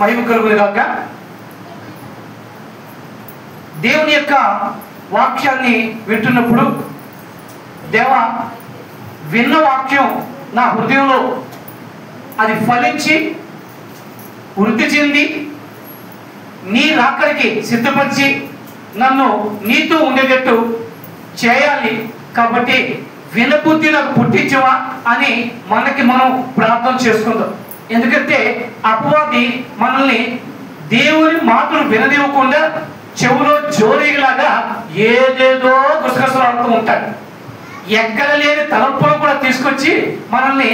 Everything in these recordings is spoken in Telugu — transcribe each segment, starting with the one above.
మహిమ కలుగును గాక. దేవుని యొక్క వాక్యాన్ని వింటున్నప్పుడు దేవా విన్న వాక్యం నా హృదయంలో అది ఫలించి వృద్ధి చెంది నీ రాకడికి సిద్ధపరిచి నన్ను నీతో ఉండేటట్టు చేయాలి. కాబట్టి వినబుద్ధి నాకు పుట్టించవా అని మనకి మనం ప్రార్థన చేసుకుందాం. ఎందుకంటే అపవాది మనల్ని దేవుని మాటలు విననివ్వకుండా చెవులో జోరీలాగా ఏదేదో గుసగుసలాడుతూ ఉంటాడు. ఎక్కడ లేని తలంపులు కూడా తీసుకొచ్చి మనల్ని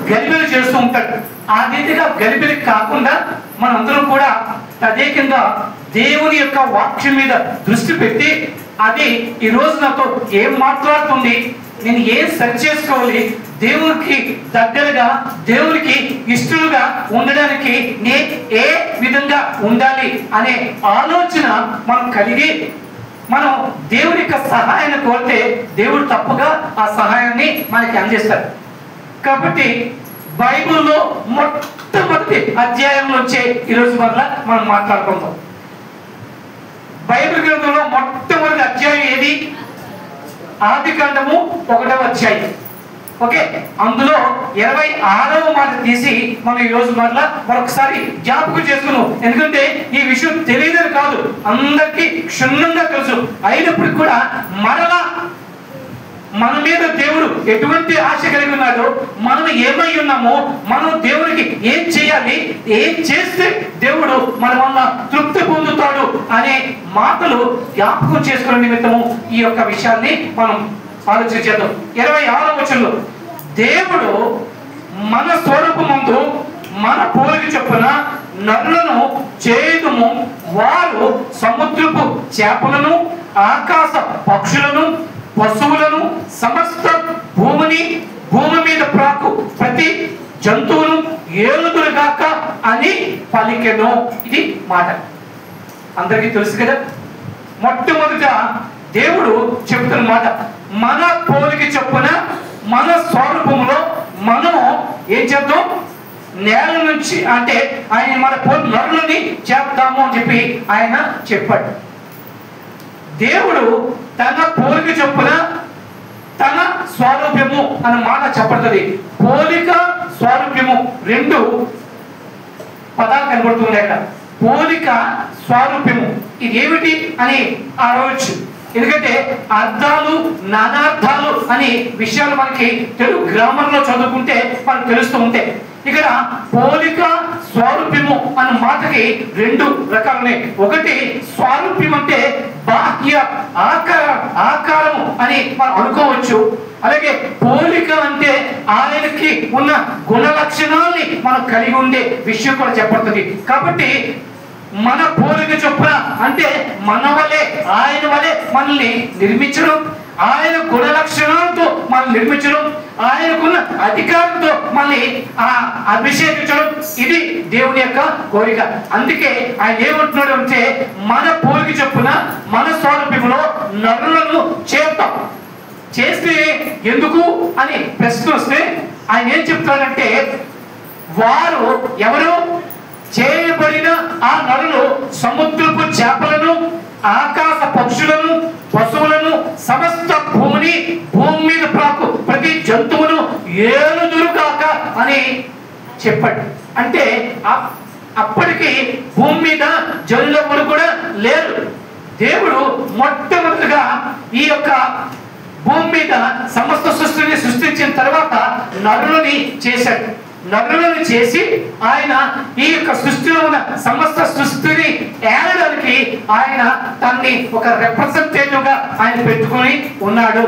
గలిబిలి చేస్తూ ఉంటాడు. ఆ రీతిగా గలిబిలి కాకుండా మనందరం కూడా తదేకంగా దేవుని యొక్క వాక్యం మీద దృష్టి పెట్టి అది ఈరోజు నాతో ఏం మాట్లాడుతుంది, నేను ఏం సరి చేసుకోవాలి, దేవునికి దగ్గరగా దేవునికి ఇష్టలుగా ఉండడానికి నేను ఏ విధంగా ఉండాలి అనే ఆలోచన మనం కలిగి మనం దేవుని యొక్క సహాయాన్ని కోరితే దేవుడు తప్పగా ఆ సహాయాన్ని మనకి అందిస్తాడు. కాబట్టి బైబిల్లో మొట్టమొదటి అధ్యాయంలో వచ్చే ఈరోజు వల్ల మనం మాట్లాడుకుందాం. బైబిల్ గ్రంథంలో మొట్టమొదటి అధ్యాయం ఏది? ఆదికాండము 1వ అధ్యాయం. ఓకే, అందులో 26వ మాట తీసి మనం ఈరోజు మరొకసారి జ్ఞాపకం చేసుకున్నాం. ఎందుకంటే ఈ విషయం తెలియదని కాదు, అందరికీ క్షుణ్ణంగా తెలుసు. అయినప్పటికీ కూడా మరలా మన మీద దేవుడు ఎటువంటి ఆశ కలిగి ఉన్నాడో, మనం ఏమై ఉన్నామో, మనం దేవునికి ఏం చేయాలి, ఏం చేస్తే దేవుడు మన వల్ల తృప్తి పొందుతాడు అనే మాటలు జ్ఞాపకం చేసుకునే నిమిత్తము ఈ యొక్క విషయాన్ని మనం ఆలోచించేద్దాం. 26వ వచనంలో దేవుడు మన స్వరూపమందు మన పోలిక చొప్పున నరులను చేయుదుము, వారు సముద్రపు చేపలను, ఆకాశ పక్షులను, పశువులను, సమస్త భూమి మీద ప్రాకు ప్రతి జంతువును ఏలుదురుగాక అని పలికెను. ఇది మాట అందరికీ తెలుసు కదా. మొట్టమొదట దేవుడు చెప్తున్న మాట, మన పోలిక చొప్పున మన స్వరూపంలో మనము ఏం చేద్దాం, నేల నుంచి అంటే ఆయన మన నరులని చేద్దాము అని చెప్పి ఆయన చెప్పాడు. దేవుడు తన పోలిక చొప్పున తన స్వారూప్యము అన్న మాట చెప్పబడుతుంది. పోలిక స్వారూప్యము రెండు పదాలు కనబడుతున్నాయి అక్కడ. పోలిక స్వారూప్యము ఇది ఏమిటి అని ఆలోచించు. ఎందుకంటే అర్థాలు నానార్థాలు అనే విషయాలు మనకి తెలుగు గ్రామర్లో చదువుకుంటే మనకు తెలుస్తూ ఉంటాయి. ఇక్కడ పోలిక స్వారూప్యము అన్న మాటకి రెండు రకాలున్నాయి. ఒకటి స్వారూప్యం అంటే బాహ్య ఆకారము అని మనం అనుకోవచ్చు. అలాగే పోలిక అంటే ఆయనకి ఉన్న గుణ లక్షణాలని మనం కలిగి ఉండే విషయం కూడా చెప్పబడుతుంది. కాబట్టి మన పోలిక చొప్పున అంటే మన వలె ఆయన వలె మనల్ని నిర్మించడం, ఆయన గుణ లక్షణాలతో మనల్ని నిర్మించడం, ఆయనకున్న అధికారంతో మనల్ని అభిషేకించడం, ఇది దేవుని యొక్క కోరిక. అందుకే ఆయన ఏమంటున్నాడు అంటే మన పోలిక చొప్పున మన స్వరూపంలో నరులను చేద్దాం. చేస్తే ఎందుకు అని ప్రశ్న వస్తే ఆయన ఏం చెప్తాడంటే, వారు ఎవరు? చేయబడిన ఆ నరులు సముద్రపు చేపలను, ఆకాశ పక్షులను, పశువులను, సమస్త భూమి మీద ప్రాకు ప్రతి జంతువును ఏలుదురుగాక అని చెప్పాడు. అంటే అప్పటికి భూమి మీద జనులెవరు కూడా లేరు. దేవుడు మొట్టమొదటిగా ఈ యొక్క భూమి మీద సమస్త సృష్టిని సృష్టించిన తర్వాత నరులని చేశాడు. నరులను చేసి ఆయన ఈ యొక్క సృష్టిలో ఉన్న సమస్త సృష్టిని ఏలడానికి ఆయన తన్ని ఒక రిప్రజెంటేటివ్ గా ఆయన పెట్టుకొని ఉన్నాడు.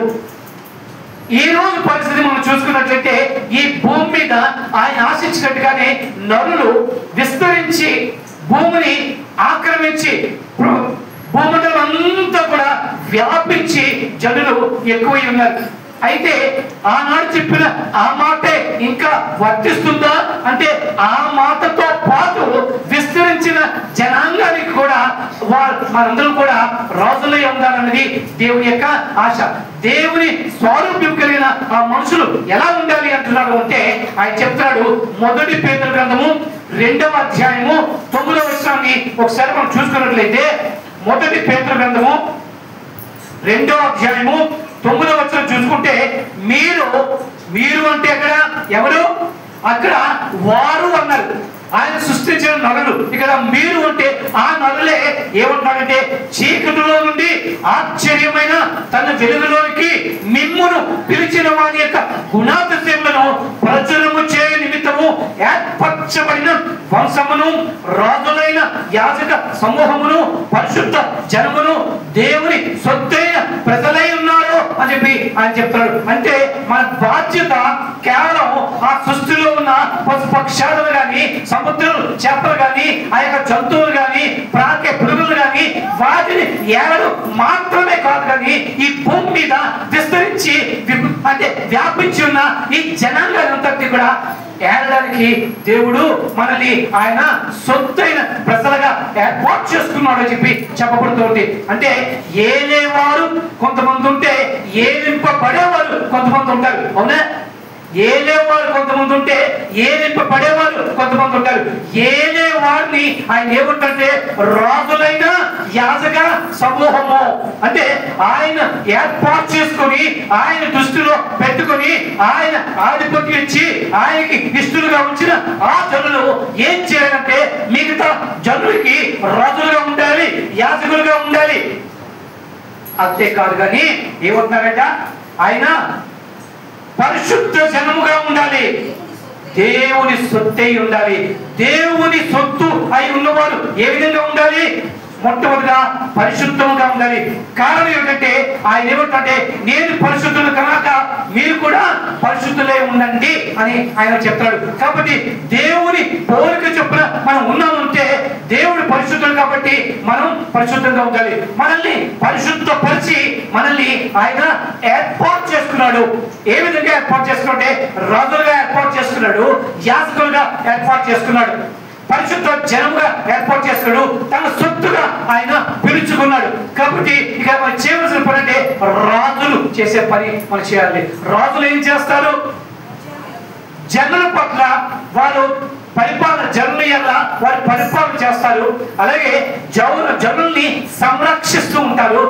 ఈ రోజు పరిస్థితి మనం చూసుకున్నట్లయితే ఈ భూమి మీద ఆయన ఆశించినట్టుగానే నరులు విస్తరించి భూమిని ఆక్రమించి భూమండలం అంతా కూడా వ్యాపించి జనులు ఎక్కువై ఉన్నారు. అయితే ఆనాడు చెప్పిన ఆ మాటే ఇంకా వర్తిస్తుందా అంటే ఆ మాటతో పాటు విస్తరించిన జనాంగానికి కూడా మనందరూ కూడా రాజులై ఉండాలన్నది దేవుని యొక్క ఆశ. దేవుని స్వరూప్యం కలిగిన ఆ మనుషులు ఎలా ఉండాలి అంటున్నాడు అంటే ఆయన చెప్తాడు. 1 పేతురు గ్రంథము 2వ అధ్యాయము 9వ వచనాన్ని ఒకసారి మనం చూసుకున్నట్లయితే, మొదటి పేతురు గ్రంథము 2వ అధ్యాయము 9వ వచనం చూసుకుంటే, మీరు అంటే అక్కడ ఎవరు? అక్కడ వారు అన్నారు. ఆయన సృష్టించిన నరులు. ఇక్కడ మీరు అంటే ఆ నరులే ఏమంటున్నాడంటే, చీకటిలో నుండి ఆశ్చర్యమైన తన వెలుగులోనికి మిమ్మును పిలిచిన వారి యొక్క గుణాతిశయములను ప్రచురము చేయ నిమిత్తము ఏర్పరచబడిన వంశమును, రాజులైన యాజక సమూహమును, పరిశుద్ధ జనమును, దేవుని సొత్తైన ప్రజలై ఉన్నారు అని చెప్పి ఆయన చెప్తున్నాడు. అంటే మన బాధ్యత కేవలం ఆ సృష్టిలో ఉన్న పశుపక్షాలను కానీ, సముద్రం చేపలు కానీ, ఆ యొక్క జంతువులు కానీ, ప్రాకే పురుగులు కానీ, వాటిని ఏడు మాత్రమే కాదు కానీ ఈ భూమి మీద విస్తరించి అంటే వ్యాపించి ఉన్న ఈ జనాంగాలంతటి కూడా ఏడడానికి దేవుడు మనల్ని ఆయన సొత్తైన ప్రజలుగా ఏర్పాటు చేసుకున్నాడు అని చెప్పి చెప్పబడుతుంది. అంటే ఏలేవారు కొంతమంది ఉంటే ఏలింపబడేవారు కొంతమంది ఉంటారు. అవునా? ఏలేవారు కొంతమంది ఉంటే ఏలింపబడేవారు కొంతమంది ఉంటారు. ఏలేవారిని ఆయన ఏమంటే రాజులైన యాజక సమూహము, అంటే ఆయన ఏర్పాటు చేసుకొని ఆయన దృష్టిలో పెట్టుకొని ఆయన ఆధిపత్యం ఇచ్చి ఆయనకి ఇష్టలుగా ఉంచిన ఆ జనులు ఏం చేయాలంటే మిగతా జనులకి రాజులుగా ఉండాలి, యాజకులుగా ఉండాలి. అంతేకాదు కానీ ఏమంటున్నారంట, ఆయన పరిశుద్ధ జనముగా ఉండాలి, దేవుని సొత్తై ఉండాలి. దేవుని సొత్తు అయి ఉన్నవారు ఏ విధంగా ఉండాలి? మొట్టమొదటిగా పరిశుద్ధంగా ఉండాలి. కారణం ఏమిటంటే ఆయన ఏమంటే, నేను పరిశుద్ధులు కనుక మీరు కూడా పరిశుద్ధులై ఉండండి అని ఆయన చెప్తాడు. కాబట్టి దేవుని పోలిక చొప్పున మనం ఉన్నామంటే దేవుడు పరిశుద్ధులు కాబట్టి మనం పరిశుద్ధంగా ఉండాలి. మనల్ని పరిశుద్ధపరిచి మనల్ని ఆయన ఏర్పాటు చేసుకున్నాడు. ఏ విధంగా ఏర్పాటు చేసుకుంటే రాజులుగా ఏర్పాటు చేసుకున్నాడు, యాజకులుగా ఏర్పాటు చేసుకున్నాడు, పరిశుద్ధ జనముగా ఏర్పాటు చేసుకున్నాడు, తన సొత్తుగా ఆయన పిలుచుకున్నాడు. కాబట్టి ఇక మనం చేయవలసిన పని అంటే రాజులు చేసే పని మనం చేయాలి. రాజులు ఏం చేస్తారు? జనుల పట్ల వారు పరిపాలన, జనుల ఎలా వారు పరిపాలన చేస్తారు. అలాగే జనుల్ని సంరక్షిస్తూ ఉంటారు.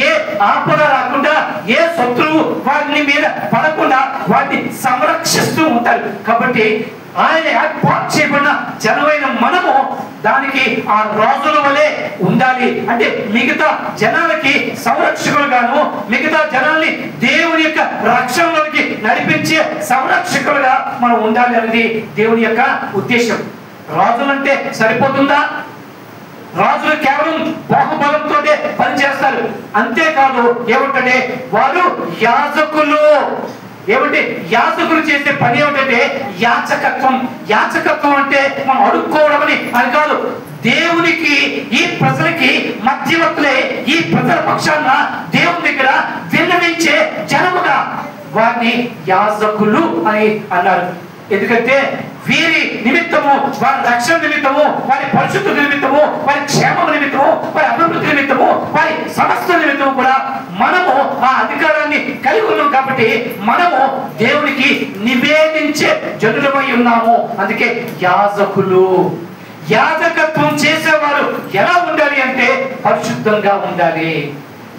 ఏ ఆపద రాకుండా, ఏ శత్రువు వారిని మీద పడకుండా వాటిని సంరక్షిస్తూ ఉంటారు. కాబట్టి ఆయన ఏర్పాటు చేయబడిన జనమైన మనము దానికి ఆ రాజుల వలె ఉండాలి. అంటే మిగతా జనాలకి సంరక్షకులుగాను, మిగతా జనాల్ని దేవుని యొక్క రక్షణలోకి నడిపించే సంరక్షకులుగా మనం ఉండాలి అనేది దేవుని యొక్క ఉద్దేశం. రాజులంటే సరిపోతుందా? రాజులు కేవలం బాహుబలంతో పనిచేస్తారు. అంతేకాదు ఏమిటంటే వారు యాజకులు. ఏమంటే యాజకులు చేసే పని ఏమిటంటే యాచకత్వం. యాచకత్వం అంటే మనం అడుక్కోవడం అని కాదు. దేవునికి ఈ ప్రజలకి మధ్యవర్తులే ఈ ప్రజల పక్షాన దేవుని దగ్గర విన్నవించే జనముగా వారిని యాజకులు అని అన్నారు. ఎందుకంటే వీరి నిమిత్తము, వారి రక్షణ నిమిత్తము, వారి పరిశుద్ధ నిమిత్తము, వారి క్షేమం నిమిత్తము, వారి అభివృద్ధి నిమిత్తము, వారి సమస్త నిమిత్తము కూడా మనము ఆ అధికారాన్ని కలిగి ఉన్నాం. కాబట్టి మనము దేవునికి నివేదించే జనులమై ఉన్నాము. అందుకే యాజకులు. యాజకత్వం చేసేవారు ఎలా ఉండాలి అంటే పరిశుద్ధంగా ఉండాలి.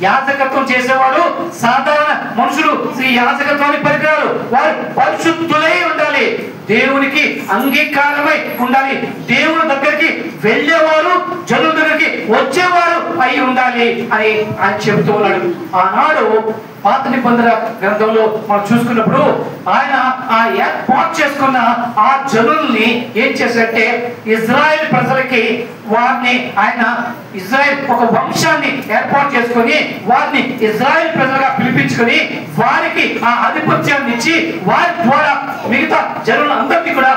యాజకత్వం చేసేవాడు సాధారణ మనుషులు ఈ యాజకత్వాన్ని పరికరాలు. వారు పరిశుద్ధులై ఉండాలి, దేవునికి అంగీకారమై ఉండాలి, దేవుని దగ్గరికి వెళ్ళేవారు, జనుల దగ్గరికి వచ్చేవారు అయి ఉండాలి అని ఆయన చెబుతూ ఉన్నాడు. ఆనాడు పాత నిబంధన గ్రంథంలో మనం చూసుకున్నప్పుడు ఆయన ఆ ఏర్పాటు చేసుకున్న ఆ జనుల్ని ఏం చేశారంటే ఇజ్రాయెల్ ప్రజలకి వారిని ఆయన ఇజ్రాయెల్ ఒక వంశాన్ని ఏర్పాటు చేసుకొని వారిని ఇజ్రాయెల్ ప్రజలుగా పిలిపించుకొని వారికి ఆ ఆధిపత్యాన్ని ఇచ్చి వారి ద్వారా మిగతా జనులందరినీ కూడా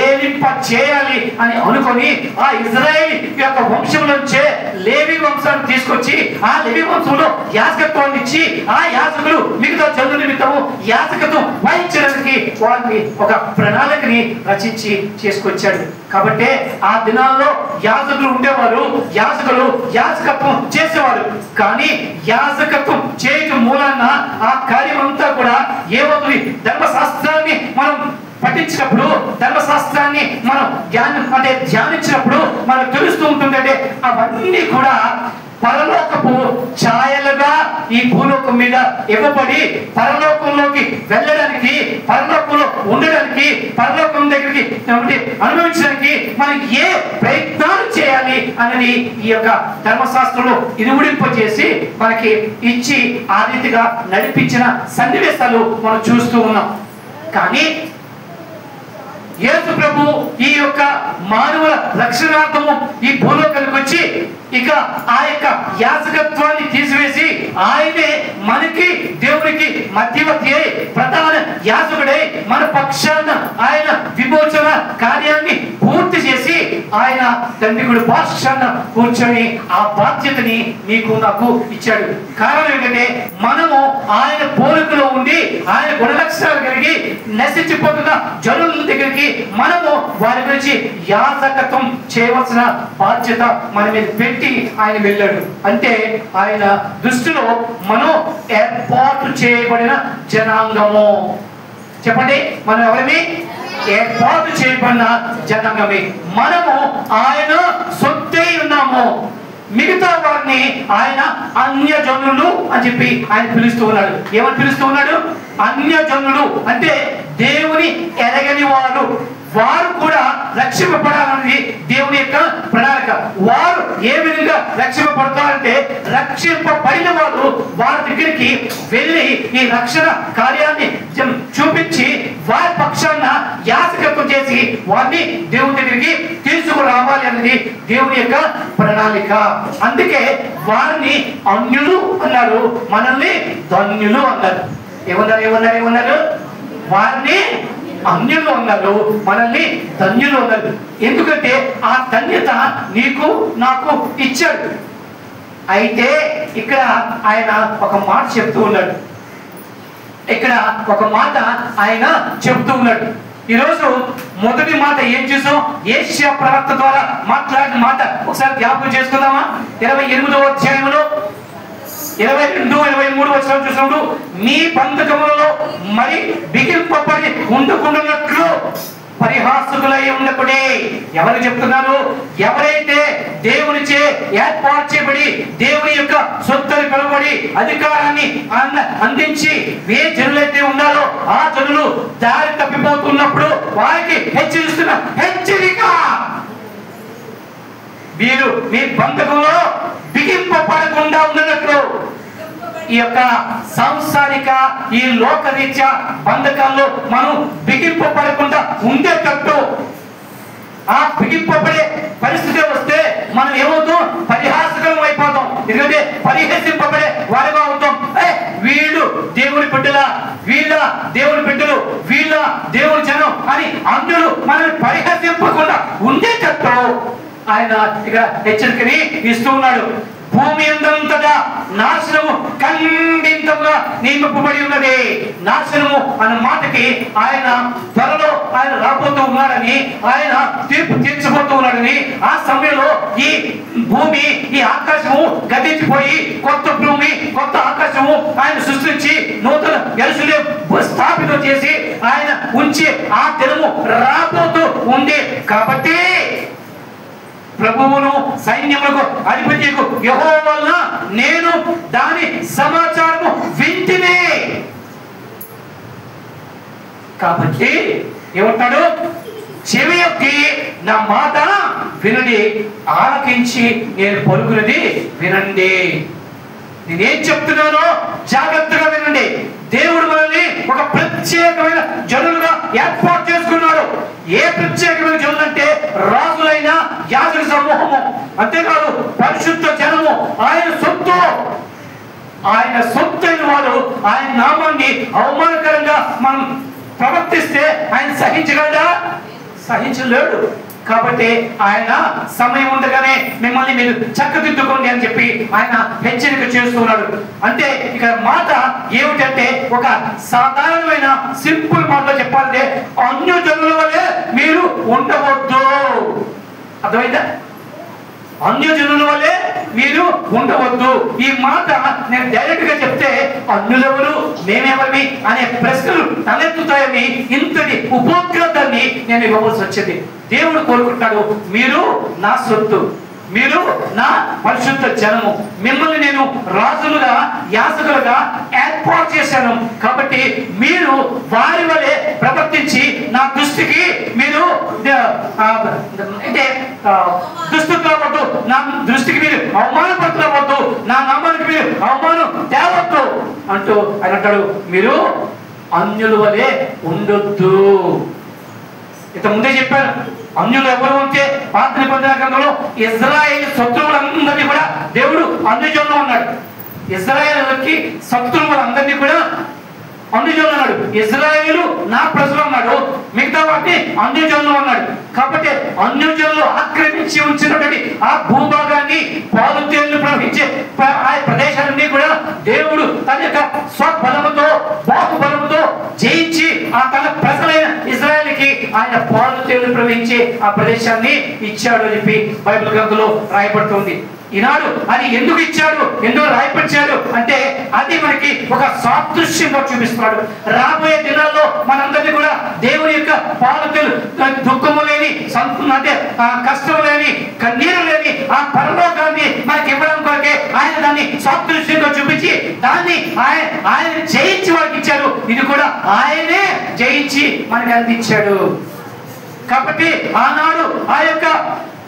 ఏలింప చేయాలి అని అనుకొని ఆ ఇజ్రాయెల్ యొక్క వంశంలోంచే లేవి వంశాన్ని తీసుకొచ్చి ఆ లేవి వంశంలో యాజకత్వాన్ని ఇచ్చి ఆ యాజకులు మిగతా జనుల నిమిత్తము యాజకత్వం వహించడానికి వారిని ఒక ప్రణాళికని రచించి చేసుకొచ్చాడు. కాబట్టి ఆ దినాల్లో యాజకులు ఉండేవారు, యాజకులు యాజకత్వం చేసేవారు. కానీ యాజకత్వం చేయటం మూలాన ఆ కార్యం అంతా కూడా ఏమవుతుంది? ధర్మశాస్త్రాన్ని మనం పఠించినప్పుడు, ధర్మశాస్త్రాన్ని మనం ధ్యానించినప్పుడు మనకు తెలుస్తూ ఉంటుందంటే అవన్నీ కూడా పరలోకపు ఛాయలుగా ఈ భూలోకం మీద ఇవ్వబడి పరలోకంలోకి వెళ్ళడానికి, పరలోకంలో ఉండడానికి, పరలోకం దగ్గరికి అనుభవించడానికి మనం ఏ ప్రయత్నాలు చేయాలి అనేది ఈ యొక్క ధర్మశాస్త్రంలో ఇనుముడింపజేసి మనకి ఇచ్చి ఆ రీతిగా నడిపించిన సన్నివేశాలు మనం చూస్తూ ఉన్నాం. కానీ యేసు ప్రభు ఈ యొక్క మానవుల రక్షణార్థము ఈ భూలోకానికి వచ్చి ఇక ఆ యొక్క యాజకత్వాన్ని తీసివేసి ఆయనే మనకి దేవునికి మధ్యవర్తి అయి ప్రధాన యాజకుడై మన పక్షాన ఆయన విమోచన కార్యాన్ని పూర్తి చేసి ఆయన తండ్రి పక్షాన కూర్చొని ఆ బాధ్యతని నీకు నాకు ఇచ్చాడు. కారణం ఏంటంటే మనము ఆయన పోలికలో ఉండి ఆయన గుణలక్షణాలు కలిగి నశించిపోతున్న జనుల దగ్గరికి మనము వారి గురించి యాజకత్వం చేయవలసిన బాధ్యత మన మీద పెట్టి ఆయన వెళ్ళాడు. అంటే ఆయన దృష్టిలో మనం ఏర్పాటు చేయబడిన జనాంగము. చెప్పండి, మనం ఎవరిని? ఏర్పాటు చేయబడిన జనాంగమే. మనము ఆయన సొత్తై ఉన్నాము. మిగతా వారిని ఆయన అన్యజనులు అని చెప్పి ఆయన పిలుస్తూ ఉన్నాడు. ఏమని పిలుస్తూ ఉన్నాడు? అన్యజనులు అంటే దేవుని ఎరగని వారు. వారు కూడా రక్షింపబడాలన్నది దేవుని యొక్క ప్రణాళిక. వారు ఏ విధంగా రక్షింపబడతారంటే రక్షింపబడిన వారు వారి దగ్గరికి వెళ్ళి ఈ రక్షణ కార్యాన్ని చూపించి వారి పక్షాన యాజకత్వం చేసి వారిని దేవుని దగ్గరికి తీసుకురావాలి అన్నది దేవుని యొక్క ప్రణాళిక. అందుకే వారిని అన్యులు అన్నారు, మనల్ని ధన్యులు అన్నారు. ఏమన్నారు? వారిని అన్యులు అన్నారు, మనల్ని ధన్యులు అన్నారు. ఎందుకంటే ఆ ధన్యత నీకు నాకు ఇచ్చాడు. అయితే ఇక్కడ ఆయన ఒక మాట చెప్తూ ఉన్నాడు. ఈరోజు మొదటి మాట ఏం చూసాం? ఏషియా ప్రవక్త ద్వారా మాట్లాడిన మాట ఒకసారి జ్ఞాపకం చేసుకుందామా? 28వ అధ్యాయంలో 22, 23 వచనం చూసినప్పుడు మీ బంధకములలో మరి బిగింపబడి ఉండకుండానట్లు పరిహాసకులై ఉండకుడే. ఎవరు చెప్తున్నారు? ఎవరైతే దేవునిచే ఏర్పాటు చేయబడి దేవుని యొక్క సొత్తని పిలువబడి అధికారాన్ని అందించి ఏ జనులైతే ఉన్నారో ఆ జనులు దారి తప్పిపోతున్నప్పుడు వారికి హెచ్చరిస్తున్న హెచ్చరిక, మీరు మీ బంధకంలో బిగింపబడకుండా ఉన్నట్లు ఈ యొక్క సాంసారిక ఈ లోకరీత్యా బంధకాల్లో మనం బిగింపబడకుండా ఉండేటట్టు, ఆ బిగింపబడే పరిస్థితి వస్తే మనం ఏమవుతాం? పరిహాసకరం అయిపోతాం. ఎందుకంటే పరిహసింపబడే వారిగా అవుతాం. వీళ్ళు దేవుని బిడ్డల, వీళ్ళ దేవుని బిడ్డలు, వీళ్ళ దేవుని జనం అని అందరూ మనల్ని పరిహసింపకుండా ఉండేటట్టు ఆయన ఇక్కడ హెచ్చరికని ఇస్తూ ఉన్నాడు. భూమి అందంతటా నాశనము ఖండితంగా నియమింపబడి ఉన్నది. నాశనము అన్న మాటకి ఆయన త్వరలో ఆయన రాబోతూ ఉన్నాడని, ఆయన తీర్పు తీర్చబోతూ ఉన్నాడని, ఆ సమయంలో ఈ భూమి ఈ ఆకాశము గతించిపోయి కొత్త భూమి కొత్త ఆకాశము ఆయన సృష్టించి నూతన యెరూషలేము స్థాపితం చేసి ఆయన ఉంచి ఆ దినము రాబోతూ ఉంది. కాబట్టి ప్రభువును సైన్యములకు అధిపతియగు యెహోవా వలన నేను దాని సమాచారము వింటినే. కాబట్టి ఏమంటాడు? చెవి యొక్కి నా మాట వినండి, ఆలకించి నేను పలుకున్నది వినండి. నేనేం చెప్తున్నానో జాగ్రత్తగా వినండి. దేవుడు మనల్ని ఒక ప్రత్యేకమైన జనులుగా ఏర్పాటు చేసుకున్నాడు. ఏ ప్రత్యేకమైన జనులు అంటే రాజులైన యాజక సమూహము, అంతేకాదు పరిశుద్ధ జనము, ఆయన సొత్తు. ఆయన సొత్తైన వారు ఆయన నామాన్ని అవమానకరంగా మనం ప్రవర్తిస్తే ఆయన సహించగలడా? సహించలేడు. కాబట్టి ఆయన సమయం ఉండగానే మిమ్మల్ని మీరు చక్కదిద్దుకోండి అని చెప్పి ఆయన హెచ్చరిక చేస్తున్నాడు. అంటే ఇక్కడ మాట ఏమిటంటే ఒక సాధారణమైన సింపుల్ మాటలో చెప్పాలంటే అన్యజనుల వల్లే మీరు ఉండవద్దు. అర్థమైందా? అన్యజనుల వలె మీరు ఉండవద్దు. ఈ మాట నేను డైరెక్ట్ గా చెప్తే అన్యులెవరు మేమెవరిని అనే ప్రశ్నలు తలెత్తుతాయని ఇంతటి ఉపోద్ఘాతాన్ని నేను ఇవ్వవలసి వచ్చింది. దేవుడు కోరుకుంటాడు, మీరు నా సొత్తు, మీరు నా పరిశుద్ధ జనము, మిమ్మల్ని నేను రాజులుగా యాజకులుగా ఏర్పాటు చేశాను. కాబట్టి మీరు వారి వలె ప్రవర్తించి నా దృష్టికి మీరు అంటే దుస్తులవద్దు, నా దృష్టికి మీరు అవమానపరచవద్దు, నా నామానికి మీరు అవమానం తేవద్దు అంటూ ఆయన అంటాడు, మీరు అన్యుల వలె ఉండొద్దు. ఇంత ముందే చెప్పాను, అన్యులు ఎవరు ఉంటే పాత నిబంధన గ్రంథంలో ఇజ్రాయేల్ శత్రువులందరినీ కూడా దేవుడు అన్యజనులు అన్నాడు. ఇజ్రాయేలుకి శత్రువులందరినీ కూడా అన్యజనులు అన్నాడు. ఇజ్రాయేలు నా ప్రజలు అన్నాడు, మిగతా వాటిని అన్యజనులు అన్నాడు. కాబట్టి అన్యజనులు ఆక్రమించి ఉంచినటువంటి ఆ భూభాగాన్ని, పాలు తేళ్లు ప్రవహించే ఆ ప్రదేశాలన్నీ కూడా దేవుడు తన యొక్క స్వబలముతో బాహుబలముతో జయించి ఆ తన ప్రజలైన ఇజ్రాయేల్కి ఆయన పాలు తేళ్లు ప్రవహించే ఆ ప్రదేశాన్ని ఇచ్చాడు అని చెప్పి బైబిల్ గ్రంథంలో రాయబడుతుంది. ఈనాడు అది ఎందుకు ఇచ్చాడు, ఎందుకు రాయపరిచాడు అంటే అది మనకి ఒక సాదృశ్యంగా చూపిస్తున్నాడు. రాబోయే దినాల్లో మనందరినీ కూడా దేవుని యొక్క పాలకులు దుఃఖము లేని అంటే కష్టం లేని కన్నీరు లేని ఆ పరలోకాన్ని మనకి ఇవ్వడం కొరకే ఆయన దాన్ని సాదృశ్యంగా చూపించి దాన్ని ఆయన జయించి వారికి ఇచ్చారు. ఇది కూడా ఆయనే జయించి మనకి అందించాడు. కాబట్టి ఆనాడు ఆ యొక్క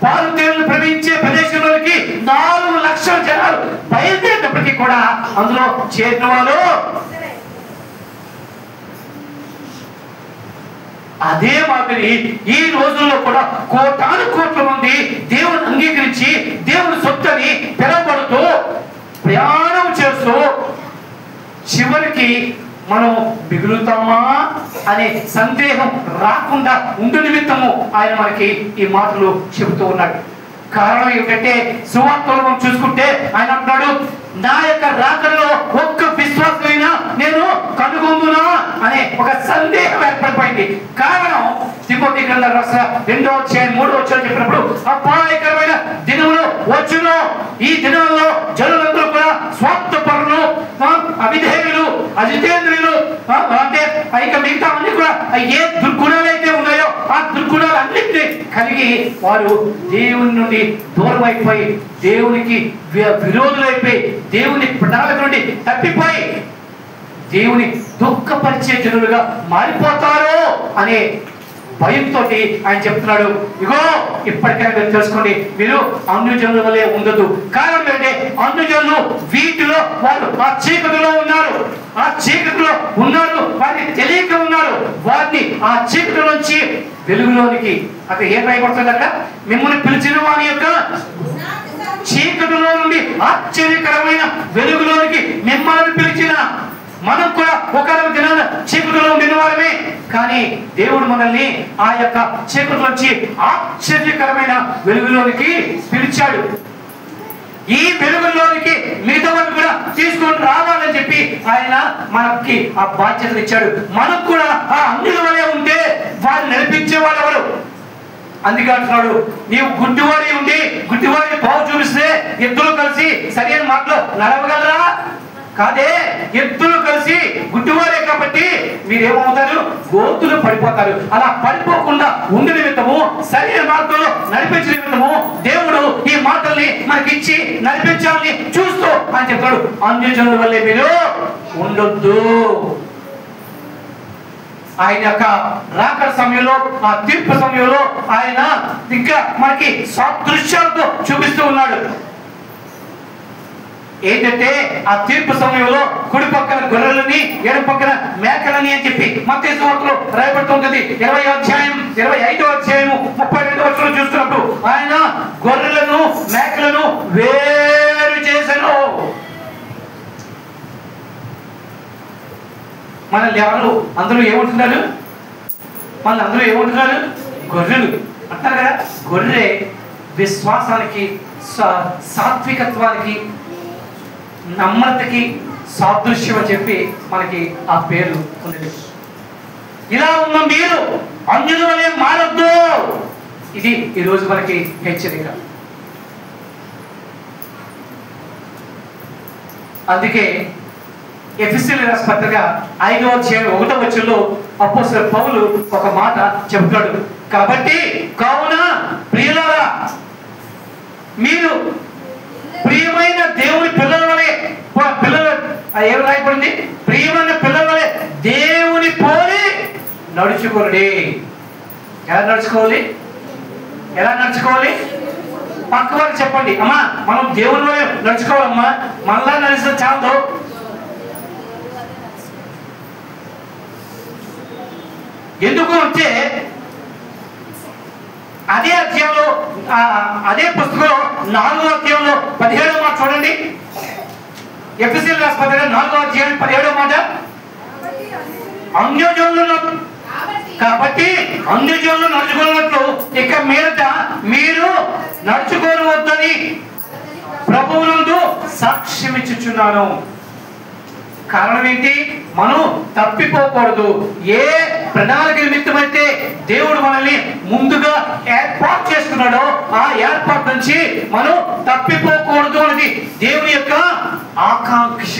పాలు తేళ్లు ప్రవహించే ప్రదేశంలోకి 4 లక్షల జనాలు బయలుదేరినప్పటికీ కూడా అందులో చేరిన వాళ్ళు అదే మాదిరి ఈ రోజుల్లో కూడా కోటాను కోట్ల మంది దేవుని అంగీకరించి దేవుని సొత్తని పిలవబడుతూ ప్రయాణం చేస్తూ చివరికి మనం మిగులుతామా అనే సందేహం రాకుండా ఉండు నిమిత్తము ఆయన మనకి ఈ మాటలు చెబుతూ ఉన్నాడు. కారణం ఏమిటంటే సువార్తలో మనం చూసుకుంటే ఆయన అంటున్నాడు, నా యొక్క రాకడలో ఒక్క విశ్వాసమైనా నేను కనుగొందునా అనే ఒక సందేహం ఏర్పడిపోయింది. కారణం తిమోతి గ్రంథం రాసిన 2వ అధ్యాయం 3వ వచనం చెప్పినప్పుడు అపాయకరమైన దినములు వచ్చును, ఈ దినాల్లో జనులందరూ కూడా స్వార్థపరులు, అవిధేయులు, అజితేంద్రియులు, అంటే ఇక మిగతా అన్ని కూడా ఏ దుర్గుణాలు అయితే ఉన్నాయో ఆ దుర్గుణాలు అన్నింటినీ కలిగి వారు దేవుని నుండి దూరం అయిపోయి దేవునికి విరోధులైపోయి దేవుని ప్రణాళిక నుండి తప్పిపోయి దేవుని దుఃఖపరిచే జనులుగా మారిపోతారు అనే భయంతో ఆయన చెప్తున్నాడు, ఇగో ఇప్పటికైనా మీరు తెలుసుకోండి, మీరు అన్యజనుల వలె ఉండదు. కారణం ఏంటంటే అన్యజనులు వీటిలో వాళ్ళు ఆ చీకటిలో ఉన్నారు, ఆ చీకటిలో ఉన్నారు, వారికి తెలియక ఉన్నారు. వారిని ఆ చీకటి నుంచి వెలుగులోనికి అక్కడ ఏం రాయబడుతుంది, అక్కడ మిమ్మల్ని పిలిచిన వారి యొక్క చీకటిలో నుండి ఆశ్చర్యకరమైన వెలుగులోనికి మిమ్మల్ని పిలిచిన మనం కూడా ఒకరి దినాన చీకటిలో ఉండిన వారమే, కానీ దేవుడు మనల్ని ఆ యొక్క చీకటి నుంచి ఆశ్చర్యకరమైన వెలుగులోనికి పిలిచాడు. ఈ వెలుగులోనికి మిగతా వాళ్ళు కూడా తీసుకొని రావాలని చెప్పి ఆయన మనకి ఆ బాధ్యతలు ఇచ్చాడు. మనకు కూడా ఆ అన్యుల వలె ఉంటే వారిని నడిపించేవాడు ఎవరు? అందుకే అంటున్నాడు, నీవు గుడ్డివాడి ఉండి గుడ్డివాడిని బాగు చూపిస్తే ఇద్దరు కలిసి సరైన మాటలో నడవగలరా? కాదే, ఎత్తులు కలిసి గుడ్డివారే కాబట్టి మీరేమవుతారు, గోతులు పడిపోతారు. అలా పడిపోకుండా ఉండి నిమిత్తము సరైన మార్గంలో నడిపించిన నిమిత్తము దేవుడు ఈ మాటల్ని మనకిచ్చి నడిపించాలని చూస్తూ అని చెప్తాడు, అన్యజనుల వల్లే మీరు ఉండొద్దు. ఆయన యొక్క రాకడ సమయంలో ఆ తీర్పు సమయంలో ఆయన ఇంకా మనకి సాదృశ్యాలతో చూపిస్తూ ఉన్నాడు. ఏంటంటే ఆ తీర్పు సమయంలో కుడి పక్కన గొర్రెలని ఎడమ పక్కన మేకలని అని చెప్పి మత్తయి సువార్తలో రాయబడుతుంది. 20వ అధ్యాయం 25వ అధ్యాయము 32వ వచనం చూస్తున్నప్పుడు ఆయన గొర్రెలను మేకలను వేరు చేసెను. మనల్ని ఎవరు అందరూ ఏమంటున్నారు, మనల్ని అందరూ ఏమంటున్నారు, గొర్రెలు అంటారు కదా. గొర్రె విశ్వాసానికి, సాత్వికత్వానికి, నమ్రతకి సాదృశ్యం అని చెప్పి మనకి ఆ పేరు ఉంది. ఇలా ఉన్న మీరు అన్యుల వలె మారొద్దు. ఇది ఈరోజు మనకి హెచ్చరిక. అందుకే ఎఫెసీయులకు రాసిన పత్రిక 5వ అధ్యాయం 1వ వచనంలో అపోస్తలుడు పౌలు ఒక మాట చెబుతాడు. కాబట్టి కావున ప్రియులారా, మీరు ప్రియమైన దేవుని పిల్లల వలె ఏం రాయబడింది? ప్రియమైన పిల్లల వలె దేవుని పోలి నడుచుకోండి. ఎలా నడుచుకోవాలి? ఎలా నడుచుకోవాలి? పక్క వారికి చెప్పండి, అమ్మా మనం దేవుని వలె నడుచుకోవాలమ్మా, మనలా నడిస్తే చాలు. ఎందుకు అంటే అదే అధ్యాయంలో అదే పుస్తకంలో 4వ అధ్యాయంలో 17వ మాట చూడండి. ఎఫెసీయులకు రాసిన పత్రిక 4వ అధ్యాయం 17వ మాట, కాబట్టి అన్యజనులు నడుచుకున్నట్లు ఇక మీదట మీరు నడుచుకోవద్దని ప్రభువునందు సాక్ష్యం ఇచ్చుచున్నాను. కారణం ఏంటి? మనం తప్పిపోకూడదు. ఏ ప్రణాళిక నిమిత్తమైతే దేవుడు మనల్ని ముందుగా ఏర్పాటు చేసుకున్నాడో ఆ ఏర్పాటు నుంచి మనం తప్పిపోకూడదు అనేది దేవుని యొక్క ఆకాంక్ష.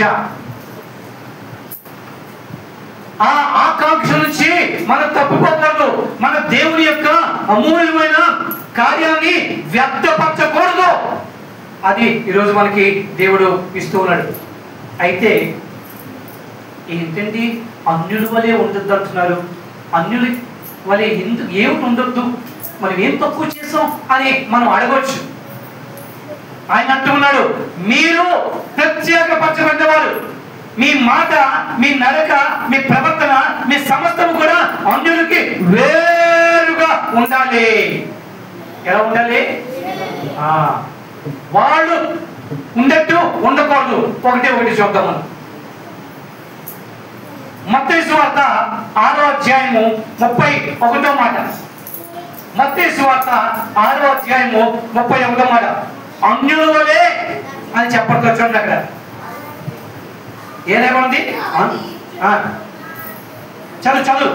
ఆ ఆకాంక్ష నుంచి మనం తప్పిపోకూడదు. మన దేవుని యొక్క అమూల్యమైన కార్యాన్ని వ్యక్తపరచకూడదు. అది ఈరోజు మనకి దేవుడు ఇస్తూ ఉన్నాడు. అయితే ఏంటండి అన్యుల వలె ఉండొద్దు అంటున్నారు? అన్యుల వలె ఎందుకు ఏమిటి ఉండొద్దు? మనం ఏం తక్కువ చేసాం అని మనం అడగవచ్చు. ఆయన అంటున్నాడు, మీరు ప్రత్యేకపరచబడ్డవారు. మీ మాట, మీ నడక, మీ ప్రవర్తన, మీ సమస్తము కూడా అన్యులకి వేరుగా ఉండాలి. ఎలా ఉండాలి? వాళ్ళు ఉండట్టు ఉండకూడదు. ఒకటి చూద్దాము. మత్తయి సువార్త 6వ అధ్యాయము 31వ మాట. మత్తయి సువార్త 6వ అధ్యాయము 31వ మాట. అన్యుల వలె అని చెప్పడంతో చూడండి, అక్కడ ఏదేమంది? చదువు చదువు.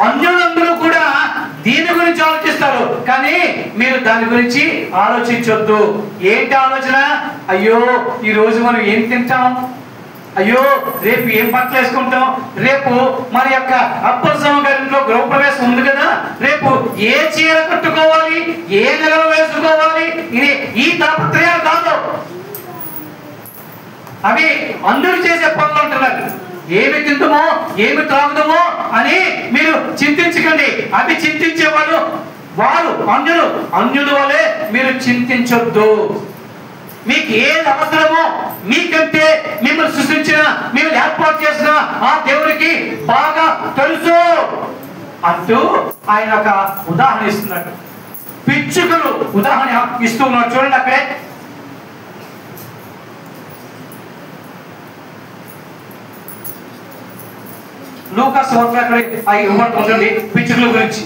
అన్యులందరూ కూడా దీని గురించి ఆలోచిస్తారు, కానీ మీరు దాని గురించి ఆలోచించొద్దు. ఏంటి ఆలోచన? అయ్యో ఈ రోజు మనం ఏం తింటాం, అయ్యో రేపు ఏం బట్టలు వేసుకుంటాం, రేపు మన యొక్క అప్పలస్వామి గారింట్లో గృహప్రవేశం ఉంది కదా, రేపు ఏ చీర కట్టుకోవాలి, ఏ నెలలు వేసుకోవాలి, ఇది ఈ తాపత్రయాలు కాదు. అవి అందరూ చేసే పనులు అంటున్నారు. ఏమి తిందుమో ఏమి త్రాగుదామో అని మీరు చింతించకండి. అవి చింతించేవాడు వారు అన్యుల వలె మీరు చింతించొద్దు. మీకు ఏది అవసరమో మీకంటే మిమ్మల్ని సృష్టించిన, మిమ్మల్ని ఏర్పాటు చేసిన ఆ దేవుడికి బాగా తెలుసు అంటూ ఆయన ఒక ఉదాహరణ ఇస్తున్నాడు. పిచ్చుకలు ఉదాహరణ ఇస్తూ ఉన్నాడు. చూడండి అక్కడే లూకాసు వార్త అక్కడ ఇవ్వబడుతుంది పిచ్చుకల గురించి.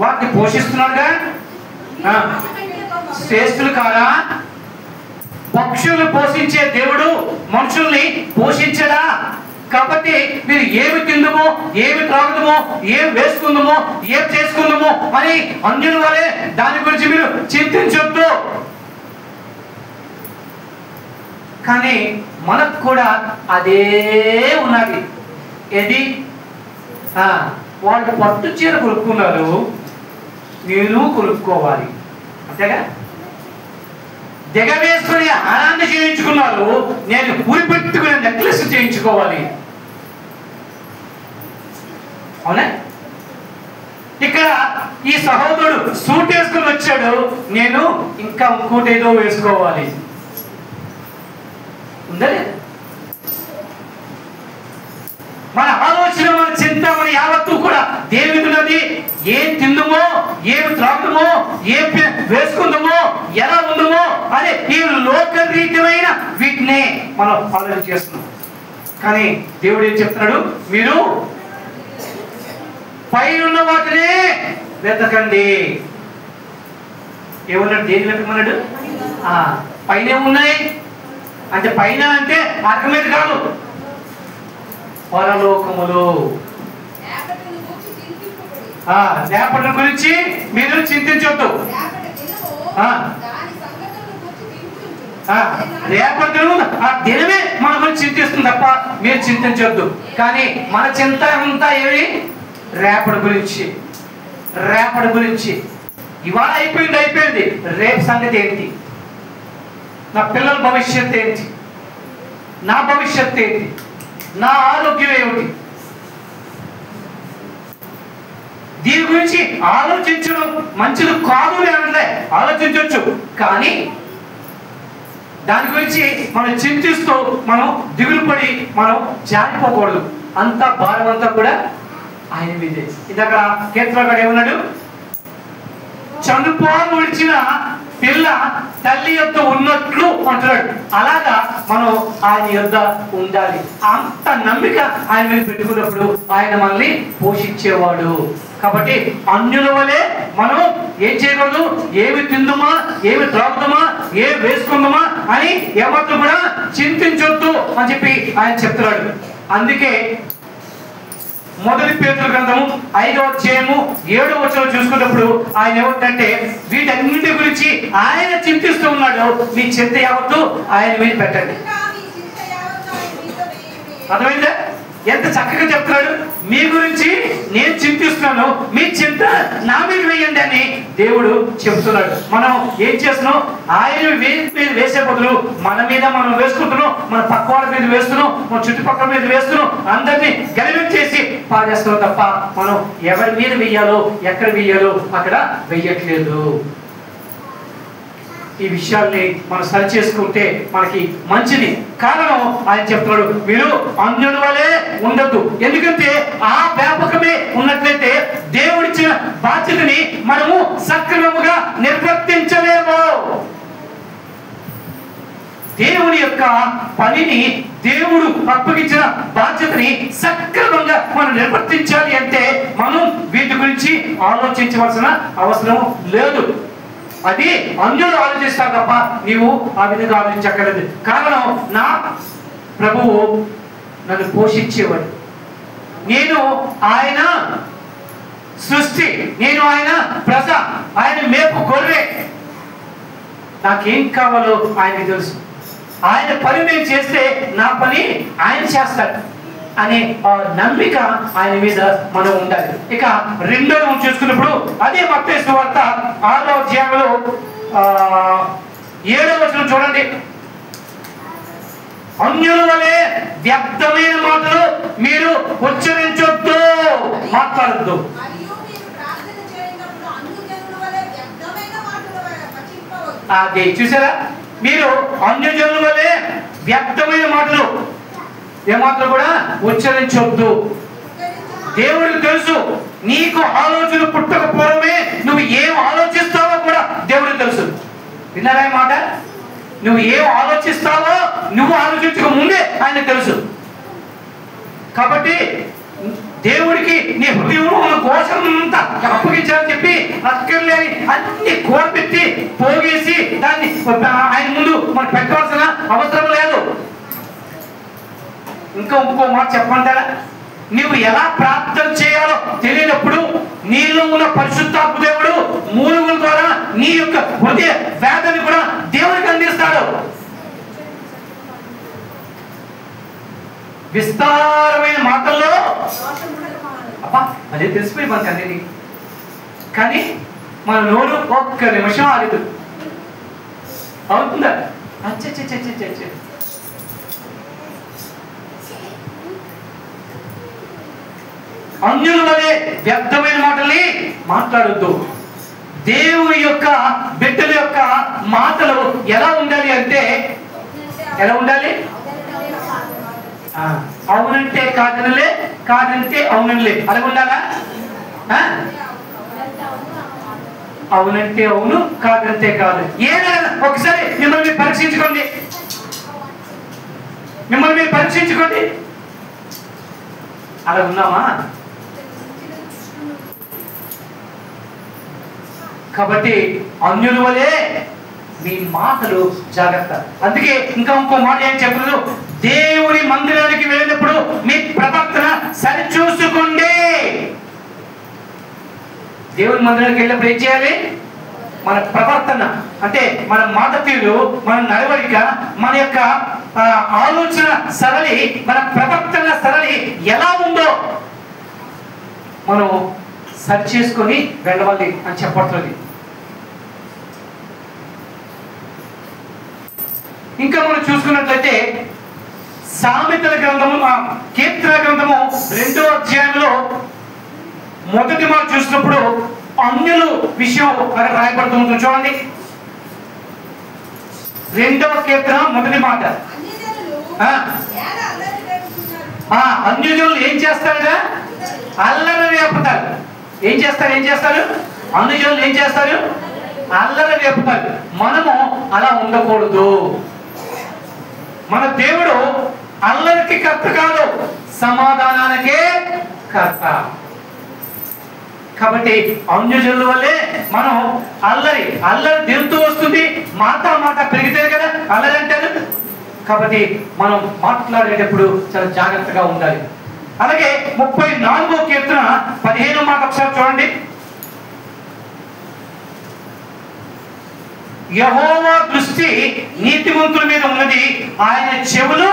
వాటిని పోషిస్తున్నాడుగా. శ్రేష్ఠులు కాదా? పక్షులు పోషించే దేవుడు మనుషుల్ని పోషించడా? కాబట్టి మీరు ఏమి తిందుమో, ఏమి త్రాగుదామో, ఏం వేసుకుందామో, ఏం చేసుకుందామో అని అన్యుల వలె దాని గురించి మీరు చింతించొద్దు. కానీ మనకు కూడా అదే ఉన్నది. ఏది? వాళ్ళు పట్టు చీర కొనుక్కున్నారు, నేను కొనుక్కోవాలి అంతేగా. దిగవేసుకుని ఆనంద చేయించుకున్నారు, నేను ఊరి పెట్టుకుని నెక్లెస్ చేయించుకోవాలి. అవునా? ఇక్కడ ఈ సహోదరుడు సూట్ వేసుకుని వచ్చాడు, నేను ఇంకా ఇంకోటి ఏదో వేసుకోవాలి. ఉందా లేదా? మన ఆలోచన, మన చింత, మన యావత్తు కూడా దేని మీద ఉన్నది? ఏం తిందుమో, ఏమి త్రాగుదామో, ఏం వేసుకుందామో, ఎలా ఉందామో అనే ఈ లోకరీతమైన వీటినే మనం ఆలోచన చేస్తున్నాం. కానీ దేవుడు ఏం చెప్తున్నాడు? మీరు పైనున్న వాటినే వెతకండి. ఏమన్నాడు? దేని వెతకమన్నాడు? పైన ఏమున్నాయి అంటే, పైన అంటే అర్థం మీద కాదు, పరలోకములో. రేపటి గురించి మీరు చింతించొద్దు. రేపటి ఆ దినమే మన గురించి చింతిస్తుంది తప్ప మీరు చింతించొద్దు. కానీ మన చింత అంతా ఏమి? రేపటి గురించి. రేపటి గురించి. ఇవాళ అయిపోయింది. రేపు సంగతి ఏంటి? నా పిల్లల భవిష్యత్తు ఏంటి? నా భవిష్యత్తు ఏంటి? నా ఆరోగ్యం ఏమిటి? దీని గురించి ఆలోచించడం మంచిది కాదు అంటే ఆలోచించవచ్చు, కానీ దాని గురించి మనం చింతిస్తూ మనం దిగులు పడి మనం జారిపోకూడదు. అంత భారం అంతా కూడా ఆయన మీదే. ఇందాక కీర్తనకారుడు ఏమన్నాడు? చనిపోను విడిచిన పిల్ల తల్లి యొద్ద ఉన్నట్లు అంటున్నాడు. అలాగా మనం ఆయన యొద్ద ఉండాలి. అంత నమ్మిక ఆయన మీద పెట్టుకున్నప్పుడు ఆయన మనల్ని పోషించేవాడు. కాబట్టి అన్యుల వలె మనం ఏం చేయకూడదు? ఏమి తిందుమా, ఏమి త్రాగుదామా, ఏమి వేసుకుందామా అని ఏమాత్రం కూడా చింతించొద్దు అని చెప్పి ఆయన చెప్తున్నాడు. అందుకే మొదటి పేతురు గ్రంథము 5వ అధ్యాయము 7వ వచనం చూసుకున్నప్పుడు ఆయన ఏమంటే, వీటన్నిటి గురించి ఆయన చింతిస్తూ ఉన్నాడు. మీ చింత యావత్తు ఆయన మీద పెట్టండి. అర్థమైందా? ఎంత చక్కగా చెప్తున్నాడు. మీ గురించి నేను చింతిస్తున్నాను, మీ చింత నా మీద వేయండి అని దేవుడు చెప్తున్నాడు. మనం ఏం చేస్తున్నాం? ఆయన మీద వేసే బదులు మన మీద మనం వేసుకుంటున్నాం, మన పక్క వాళ్ళ మీద వేస్తున్నాం, మన చుట్టుపక్కల మీద వేస్తున్నాం, అందరినీ గెలిపించేసి పాడేస్తున్నాం తప్ప మనం ఎవరి మీద వెయ్యాలో, ఎక్కడ వెయ్యాలో అక్కడ వెయ్యట్లేదు. ఈ విషయాల్ని మనం సరి చేసుకుంటే మనకి మంచిది. కారణం ఆయన చెప్తున్నాడు, మీరు అన్యుల వలె ఉండద్దు. ఎందుకంటే ఆ వ్యాపకమే ఉన్నట్లయితే దేవుడిచ్చిన బాధ్యతని మనము సక్రమముగా నిర్వర్తించలేము. దేవుని యొక్క పనిని, దేవుడు అప్పగించిన బాధ్యతని సక్రమంగా మనం నిర్వర్తించాలి అంటే మనం వీటి గురించి ఆలోచించవలసిన అవసరం లేదు. అది అన్యులు ఆలోచిస్తారు తప్ప నీవు ఆ విధంగా ఆలోచించక్కర్లేదు. కారణం, నా ప్రభువు నన్ను పోషించేవాడు. నేను ఆయన సృష్టి, నేను ఆయన ప్రజ, ఆయన మేపు గొర్రె. నాకేం కావాలో ఆయనకి తెలుసు. ఆయన పని నేను చేస్తే నా పని ఆయన చేస్తాడు అనే నమ్మిక ఆయన మీద మనం ఉండాలి. ఇక రెండోది మనం చూసుకున్నప్పుడు అదే మత్తయి సువార్త 6వ అధ్యాయంలో 7వ వచనం చూడండి. అన్యుల వలె వ్యర్థమైన మాటలు మీరు ఉచ్చరించొద్దు, మాట్లాడద్దు. అదే చూసారా? మీరు అన్యజనుల వలె వ్యర్థమైన మాటలు ఏమాత్రం కూడా ఉచ్చరించొద్దు. దేవుడికి తెలుసు, నీకు ఆలోచన పుట్టక పూర్వమే నువ్వు ఏం ఆలోచిస్తావో కూడా దేవుడికి తెలుసు. విన్నారా మాట? నువ్వు ఏం ఆలోచిస్తావో నువ్వు ఆలోచించక ముందే ఆయన తెలుసు. కాబట్టి దేవుడికి నీ హృదయం కోసం అంతా అప్పగించాలని చెప్పి అక్కర్లేని అన్ని కోరపెట్టి పోగేసి దాన్ని ఆయన ముందు మనం పెట్టవలసిన అవసరం లేదు. ఇంకో మాట చెప్పమంటారా? నువ్వు ఎలా ప్రార్థన చేయాలో తెలియనప్పుడు నీలో ఉన్న పరిశుద్ధాత్మ దేవుడు మూలుగుల ద్వారా నీ యొక్క హృదయ వేదన కూడా దేవుడికి అందిస్తాడు. విస్తారమైన మాటల్లో అబ్బా అదే తెలిసిపోయి మనకు అనేది, కానీ మన నోరు ఒక్క నిమిషం ఆగదు. అవుతుందా? అచ్చ అన్యుల వలె వ్యర్థమైన మాటల్ని మాట్లాడొద్దు. దేవుని యొక్క బిడ్డల యొక్క మాటలు ఎలా ఉండాలి అంటే, ఎలా ఉండాలి? అవునంటే కాదనలే, కాదంటే అవునలే, అలా ఉండాలా? అవునంటే అవును, కాదంటే కాదు. ఏదైనా ఒకసారి మిమ్మల్ని మీరు పరీక్షించుకోండి. అలా ఉన్నామా? కాబట్టి అన్యుల వలె మీ మాటలు జాగ్రత్త. అందుకే ఇంకో మాట ఏం చెప్పలేదు, దేవుని మందిరానికి వెళ్ళినప్పుడు మీ ప్రవర్తన సరిచూసుకోండి. దేవుని మందిరానికి వెళ్ళినప్పుడు ఏం చేయాలి? మన ప్రవర్తన అంటే మన మాట తీరు, మన నడవడిక, మన యొక్క ఆలోచన సరళి, మన ప్రవర్తన సరళి ఎలా ఉందో మనం సరి చేసుకొని వెళ్ళవాలి అని చెప్పబడుతుంది. ఇంకా మనం చూసుకున్నట్లయితే సామెతల గ్రంథము, కీర్తన గ్రంథము 2వ అధ్యాయంలో మొదటి మాట చూసినప్పుడు అన్యులు విషయం అక్కడ రాయబడుతుంది. చూడండి, 2వ కీర్తన మొదటి మాట. అన్యులు ఏం చేస్తారుగా? అల్లరి రేపుతారు. ఏం చేస్తారు? అన్యులు ఏం చేస్తారు? అల్లరి రేపుతారు. మనము అలా ఉండకూడదు. మన దేవుడు అల్లరికి కర్త కాదు, సమాధానానికే కర్త. కాబట్టి అన్యజనుల వల్లే మనం అల్లరి తిరుగుతూ వస్తుంది. మాట పెరిగితే కదా అల్లరి అంటారు. కాబట్టి మనం మాట్లాడేటప్పుడు చాలా జాగ్రత్తగా ఉండాలి. అలాగే 34వ కీర్తన 15వ మాట ఒకసారి చూడండి. యెహోవా దృష్టి నీతిమంతుల మీద ఉన్నది, ఆయన చెవులు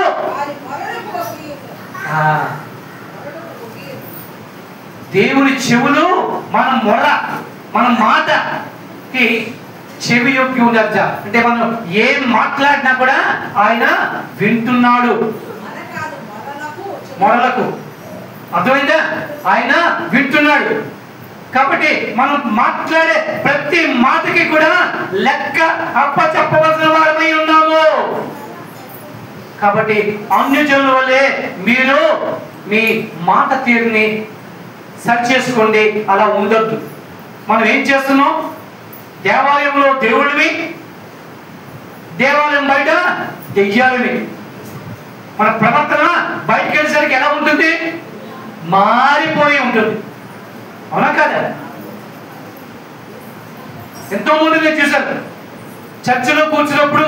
దేవుని చెవులు మన మొర, మన మాటకి చెవి యొక్కి ఉండచ్చ. అంటే మనం ఏం మాట్లాడినా కూడా ఆయన వింటున్నాడు. మొరలకు అర్థమైందా? ఆయన వింటున్నాడు. కాబట్టి మనం మాట్లాడే ప్రతి మాటకి కూడా లెక్క అప్పచెప్పవలసిన వారమై ఉన్నాము. కాబట్టి అన్యజనుల వల్లే మీరు మీ మాట తీరుని సరి చేసుకోండి. అలా ఉండొద్దు. మనం ఏం చేస్తున్నాం? దేవాలయంలో దేవుడివి, దేవాలయం బయట దెయ్యాలివి. మన ప్రవర్తన బయటకు వెళ్ళేసరికి ఎలా ఉంటుంది? మారిపోయి ఉంటుంది. అవునా కదా? ఎంతో మంది నేను చూశాను, చర్చిలో కూర్చున్నప్పుడు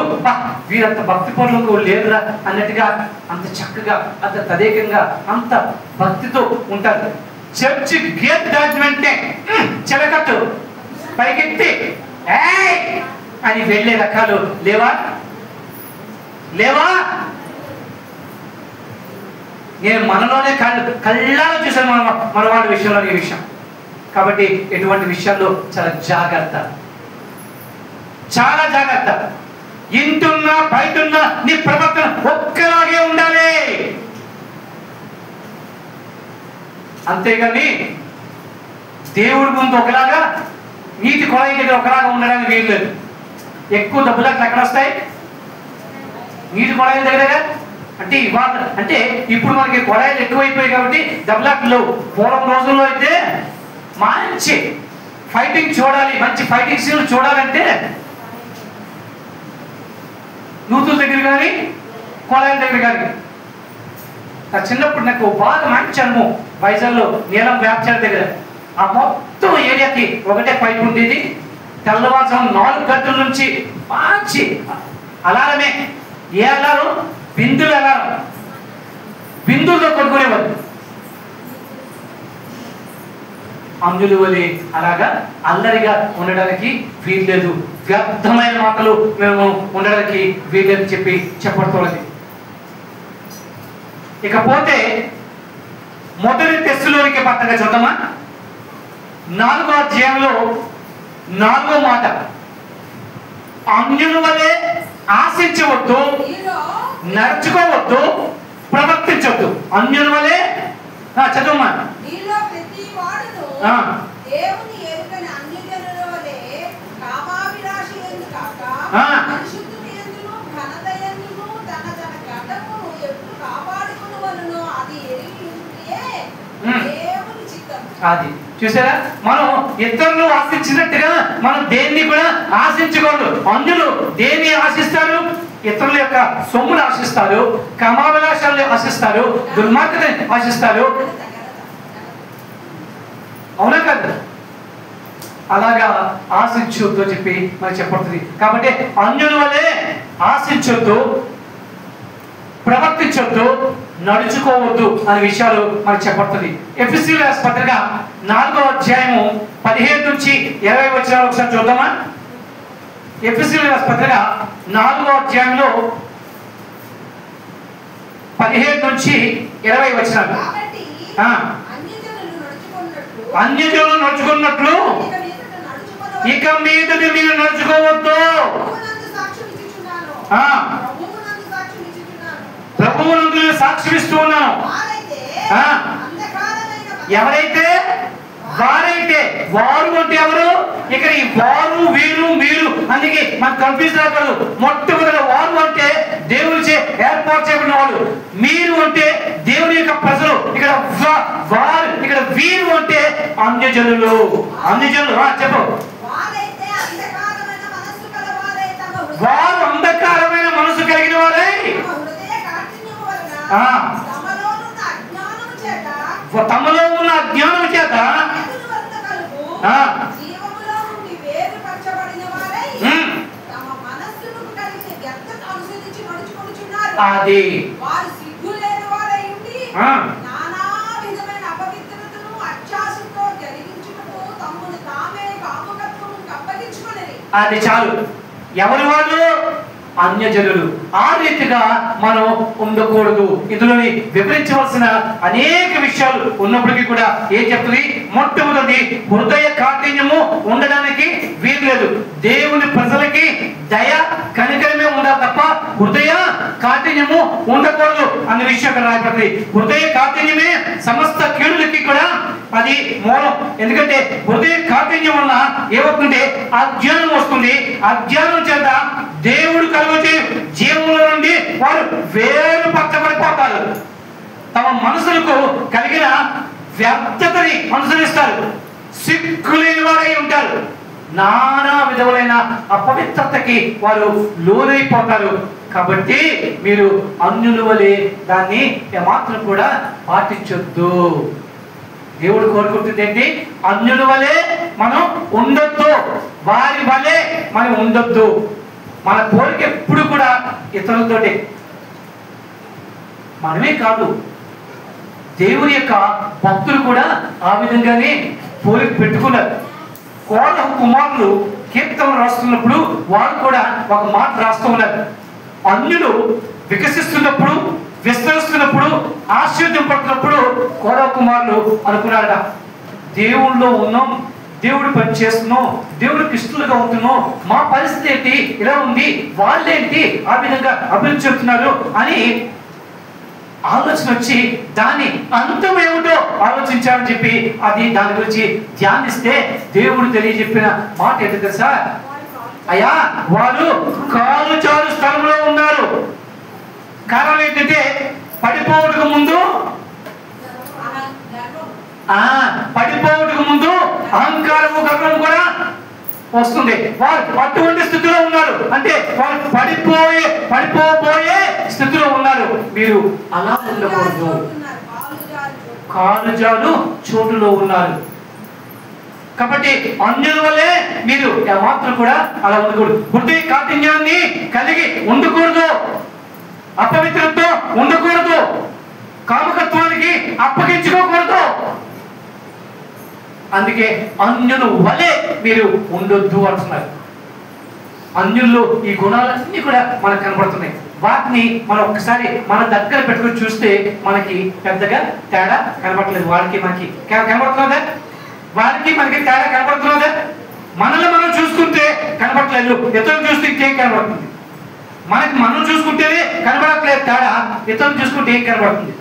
వీరంత భక్తి పనులకు లేరురా అన్నట్టుగా, అంత చక్కగా, అంత తదేకంగా, అంత భక్తితో ఉంటారు. చర్చి గేట్ దాటిన వెంటనే చిలకట్టు పైకెత్తి అని వెళ్ళే రకాలు లేవా? నేను మనలోనే కళ్ళాలో చూశాను మన వాళ్ళ విషయంలో ఈ విషయం. కాబట్టి ఎటువంటి విషయాల్లో చాలా జాగ్రత్త. ఇంటున్నా బయటున్నా నీ ప్రవర్తన ఒక్కలాగే ఉండాలి. అంతేగాని దేవుడి ముందు ఒకలాగా, నీటి కొళాయి దగ్గర ఒకలాగా ఉండడానికి వీలు లేదు. ఎక్కువ డబ్బులకు ఎక్కడ వస్తాయి? నీటి కొళాయిల దగ్గర. అంటే ఇవాళ అంటే ఇప్పుడు మనకి కొళాయిలు ఎక్కువైపోయాయి కాబట్టి డబ్బులకు పూర్వం రోజుల్లో అయితే మంచి ఫైటింగ్ చూడాలి, మంచి ఫైటింగ్ సీన్లు చూడాలంటే నూతుల దగ్గర కానీ కొళాయిల దగ్గర కానీ. చిన్నప్పుడు నాకు బాగా మంచి అనుభవం వైజాగ్లో నీలం వ్యాప్చార దగ్గర. ఆ మొత్తం ఏరియాకి ఒకటే పైపు ఉండేది. తెల్లవారుజాము 4 గంటల నుంచి మంచి అలారమే. ఏ అలారం? బిందులు అలారం. బిందులతో కొట్టుకునేవారు. అంజులు వలి అలాగా అల్లరిగా ఉండడానికి వీల్లేదు. వ్యర్థమైన మాటలు మేము ఉండడానికి వీల్లేదు చెప్పబడుతున్నది. ఇకపోతే మొదటి తెస్సలోనికే పత్రిక చూద్దామా? 4వ అధ్యాయంలో 4వ మాట, అన్యుల వలె ఆశించవద్దు, నడుచుకోవద్దు, ప్రవర్తించవద్దు. అన్యుల వలె చదువుమా. అది చూసారా? మనం ఇతరులు ఆశించినట్టుగా మనం దేన్ని కూడా ఆశించకూడదు. అన్యులు దేన్ని ఆశిస్తారు? ఇతరుల యొక్క సొమ్మును ఆశిస్తారు, కామాభిలాషాలను ఆశిస్తారు, దుర్మార్గతని ఆశిస్తారు. అవునా కదా? అలాగా ఆశించొద్దు అని చెప్పి మనకు చెప్పబడుతుంది. కాబట్టి అన్యుల వలె ఆశించొద్దు, ప్రవర్తించొద్దు, నడుచుకోవద్దు అనే విషయాలు మనకు చెప్పబడుతుంది. ఎఫెసీయుల పత్రిక 4వ అధ్యాయము 15 నుంచి 20 వచనాలు ఒకసారి చూద్దామా. ఎఫెసీయుల పత్రిక 4వ అధ్యాయంలో 15 నుంచి 20 వచనాలు. అన్యజనులు నడుచుకున్నట్లు ఇక మీదట మీరు నడుచుకోవద్దు. ప్రభువునందు సాక్ష్యం ఇస్తూ ఉన్నాను. ఎవరైతే వారైతే, వారు అంటే ఎవరు? ఇక్కడ ఈ వారు, వీరు, మీరు అందుకే మనకు కన్ఫ్యూజ్ రాకూడదు. మొట్టమొదటి వారు అంటే దేవునిచే ఏర్పాటు చేయబడిన వాళ్ళు, మీరు అంటే దేవుని యొక్క ప్రజలు, ఇక్కడ వారు, ఇక్కడ వీరు అంటే అన్యజనులు. అన్యజనులు చెప్పు. వారు అంధకారమైన మనసు కలిగిన వారై తమలో ఉన్న అజ్ఞానం చేత అది అది చాలు. ఎవరు వాళ్ళు? అన్యజనులు. ఆ రీతిగా మనం ఉండకూడదు. ఇందులోని వివరించవలసిన అనేక విషయాలు ఉన్నప్పటికీ కూడా ఏం చెప్తుంది? మొట్టమొదటి, హృదయ కాఠిన్యము ఉండడానికి వీల్లేదు. దేవుని ప్రజలకి దయ కనికరమే ఉండాలి తప్ప హృదయ కాఠిన్యము ఉండకూడదు అన్న విషయం అక్కడ రాయబడింది. హృదయ కాఠిన్యమే సమస్త కీడులకి కూడా అది మూలం. ఎందుకంటే హృదయ కాఠిన్యం వల్ల ఏమవుతుంటే అజ్ఞానం వస్తుంది. అజ్ఞానం చేత దేవుడు కలుగుచే జీవంలో నుండి వారు వేరు పట్టబడిపోతారు. తమ మనసులకు కలిగిన వ్యర్థతని అనుసరిస్తారు. సిగ్గులేని వారై ఉంటారు. నానా విధములైన అపవిత్రతకి వారు లోనైపోతారు. కాబట్టి మీరు అన్యుల వలె దాన్ని ఏమాత్రం కూడా పాటించొద్దు. దేవుడు కోరుకుంటుంది ఏంటి? అన్యుల వలె మనం ఉండొద్దు, వారి వలె మనం ఉండొద్దు. మన కోరిక ఎప్పుడు కూడా ఇతరులతోటి, మనమే కాదు దేవుని యొక్క భక్తులు కూడా ఆ విధంగానే పోలిక పెట్టుకున్నారు. కోరహ కుమారులు కీర్తనలు రాస్తున్నప్పుడు వారు కూడా ఒక మాట రాస్తూ ఉన్నారు. అన్యులు వికసిస్తున్నప్పుడు, విస్తరిస్తున్నప్పుడు, ఆశీర్వదింపడుతున్నప్పుడు కోరహ కుమారులు అనుకున్నారట, దేవుళ్ళలో ఉన్నాం, దేవుడు పని చేస్తున్నాం, దేవుడికి ఇష్టలుగా ఉంటున్నాం, మా పరిస్థితి ఏంటి ఇలా ఉంది, వాళ్ళేంటి ఆ విధంగా అభివృద్ధి చెప్తున్నారు అని ఆలోచన వచ్చి దాని అంతం ఏమిటో ఆలోచించాలని చెప్పి అది దాని గురించి ధ్యానిస్తే దేవుడు తెలియజెప్పిన మాట ఏంటి తెలుసా? అయ్యా, వారు కాలు చాలు స్థలంలో ఉన్నారు. కారణం ఏంటంటే పడిపోవటకు ముందు అహంకారము, గర్వము కూడా వస్తుంది. వారు అటువంటి స్థితిలో ఉన్నారు. అంటే వారు పడిపోబోయే స్థితిలో ఉన్నారు. మీరు అలా ఉండకూడదు. కాలు జాలు చోటులో ఉన్నారు. కాబట్టి అన్యుల వల్లే మీరు ఏమాత్రం కూడా అలా ఉండకూడదు. హృదయ కాఠిన్యాన్ని కలిగి ఉండకూడదు, అపవిత్రతో ఉండకూడదు, కామకత్వానికి అప్పగించుకోకూడదు. అందుకే అన్యుల వలె మీరు ఉండొద్దు అంటున్నారు. అన్యుల్లో ఈ గుణాలన్నీ కూడా మనకు కనబడుతున్నాయి. వాటిని మనం ఒక్కసారి మన దగ్గర పెట్టుకుని చూస్తే మనకి పెద్దగా తేడా కనబడట్లేదు. వాళ్ళకి మనకి కనబడుతున్నదా? వాళ్ళకి మనకి తేడా కనబడుతున్నదా? మనల్ని మనం చూసుకుంటే కనబడట్లేదు, ఇతరులు చూస్తే ఇంకేం కనబడుతుంది. మనకి మనం చూసుకుంటేనే కనబడట్లేదు తేడా, ఇతరులు చూసుకుంటే ఏం కనబడుతుంది.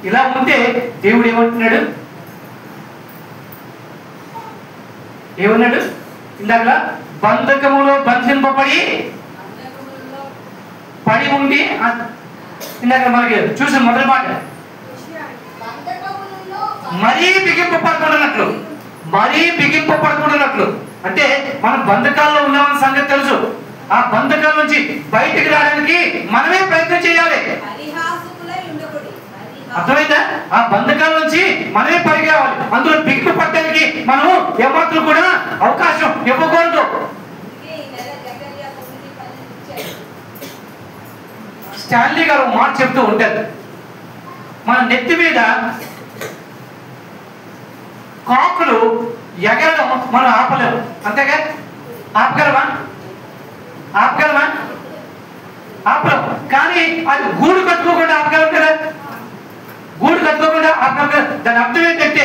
ఇలా ఉంటే దేవుడు ఏమంటున్నాడు? ఏమన్నాడు ఇందాక? బంధకములో బంధింపబడి పడి ఉండి, ఇందాక మనకి చూసిన మొదటి మాట, మరీ బిగింపబడుతున్నట్లు, మరీ బిగింపబడుతున్నట్లు అంటే మనం బంధకాల్లో ఉన్నామన్న సంగతి తెలుసు. ఆ బంధకాల నుంచి బయటికి రావడానికి మనమే ప్రయత్నం చేయాలి. అర్థమైందా? ఆ బంధకాల నుంచి మనమే పరిగెవాలి. అందులో బిగ్గు పట్టడానికి మనం ఏమాత్రం కూడా అవకాశం ఇవ్వకూడదు. స్టాన్లీ గారు మాట చెప్తూ ఉంటారు, మన నెత్తి మీద కాకులు ఎగరడం మనం ఆపలేము. అంతేగా? ఆపగలమా? ఆపగలమా? ఆపలేము. కానీ అది గూడు కట్టుకోకుండా ఆపగలం కదా? గూడు కట్టుకోకుండా ఆపగలం కదా? దాని అర్థం ఏంటంటే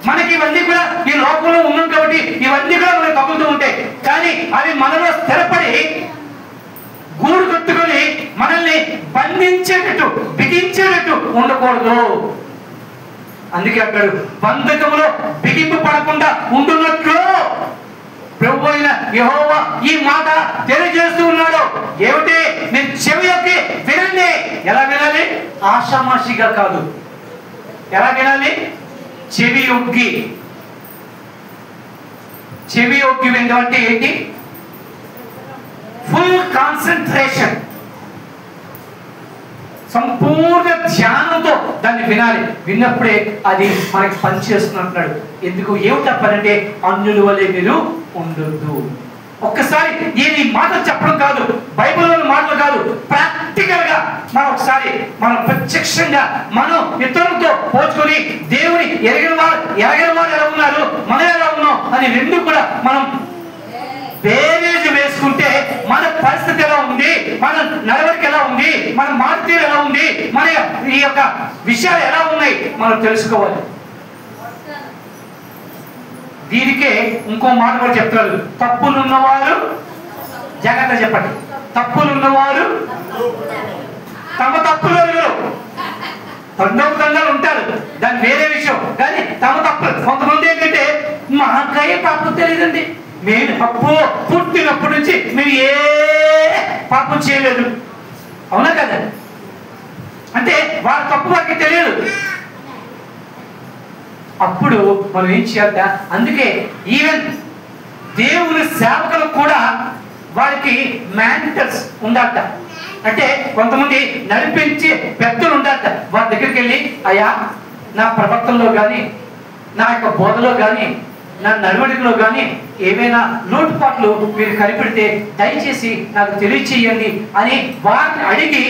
మనకి ఇవన్నీ కూడా ఈ లోకంలో ఉన్నాం కాబట్టి ఇవన్నీ కూడా మనకు తగ్గుతూ ఉంటాయి. కానీ అవి మనలో స్థిరపడి గూడు కట్టుకొని మనల్ని బంధించేటట్టు బిగించేటట్టు ఉండకూడదు. అందుకే అక్కడ బంధకములో బిగింపు పడకుండా ఉంటున్నట్లు ప్రభు అయిన యెహోవా ఈ మాట తెలియజేస్తూ ఉన్నాడు. ఏమిటి? మీరు చెవి యొక్కి వినండి. ఎలా వినాలి? ఆషామాషిగా కాదు. ఎలా వినాలి? చెవి యొక్కి. చెవి యొక్కి వినడం అంటే ఏంటి? ఫుల్ కాన్సన్ట్రేషన్, సంపూర్ణ ధ్యానంతో దాన్ని వినాలి. విన్నప్పుడే అది మనకి పనిచేస్తున్నట్టున్నాడు. ఎందుకు? ఏమిటా పని అంటే అన్యుల వలె మీరు ఉండొద్దు. ఒక్కసారి ఈ మాటలు చెప్పడం కాదు, బైబిల్లోని మాటలు కాదు, ప్రాక్టికల్ గా మనం ఒకసారి మనం ప్రత్యక్షంగా మనం ఇతరులతో పోల్చుకొని దేవుని ఎరగిన వారు ఎలా ఉన్నారు, మనం ఎలా ఉన్నాం అని రెండు కూడా మనం బేరేజ్ వేసుకుంటే మన పరిస్థితి ఎలా ఉంది, మన నడవడిక ఎలా ఉంది, మన మాట తీరు ఎలా ఉంది, మన ఈ యొక్క విషయాలు ఎలా ఉన్నాయి మనం తెలుసుకోవాలి. దీనికే ఇంకో మాట కూడా చెప్తారు, తప్పులున్నవారు, జాగ్రత్త చెప్పండి, తప్పులున్నవారు తమ తప్పులు తండ్రి ఉంటారు, దాని వేరే విషయం. కానీ తమ తప్పులు కొంతమంది ఏంటంటే మాకయ్యే పాపం తెలియదండి, మేము తప్పు పుట్టినప్పటి నుంచి మేము ఏ పాపం చేయలేదు. అవునా కదా? అంటే వారి తప్పు వారికి తెలియదు. అప్పుడు మనం ఏం చేయాలి? అందుకే ఈవెన్ దేవుని సేవకులు కూడా వారికి మ్యాంటర్స్ ఉండాలట. అంటే కొంతమంది నడిపించి పెద్దలు ఉండాలట. వారి దగ్గరికి వెళ్ళి, అయ్యా నా ప్రవర్తనలో కానీ, నా యొక్క బోధలో కానీ, నా నడవడికలో కానీ ఏమైనా లోటుపాట్లు మీరు కనిపెడితే దయచేసి నాకు తెలియచేయండి అని వారిని అడిగి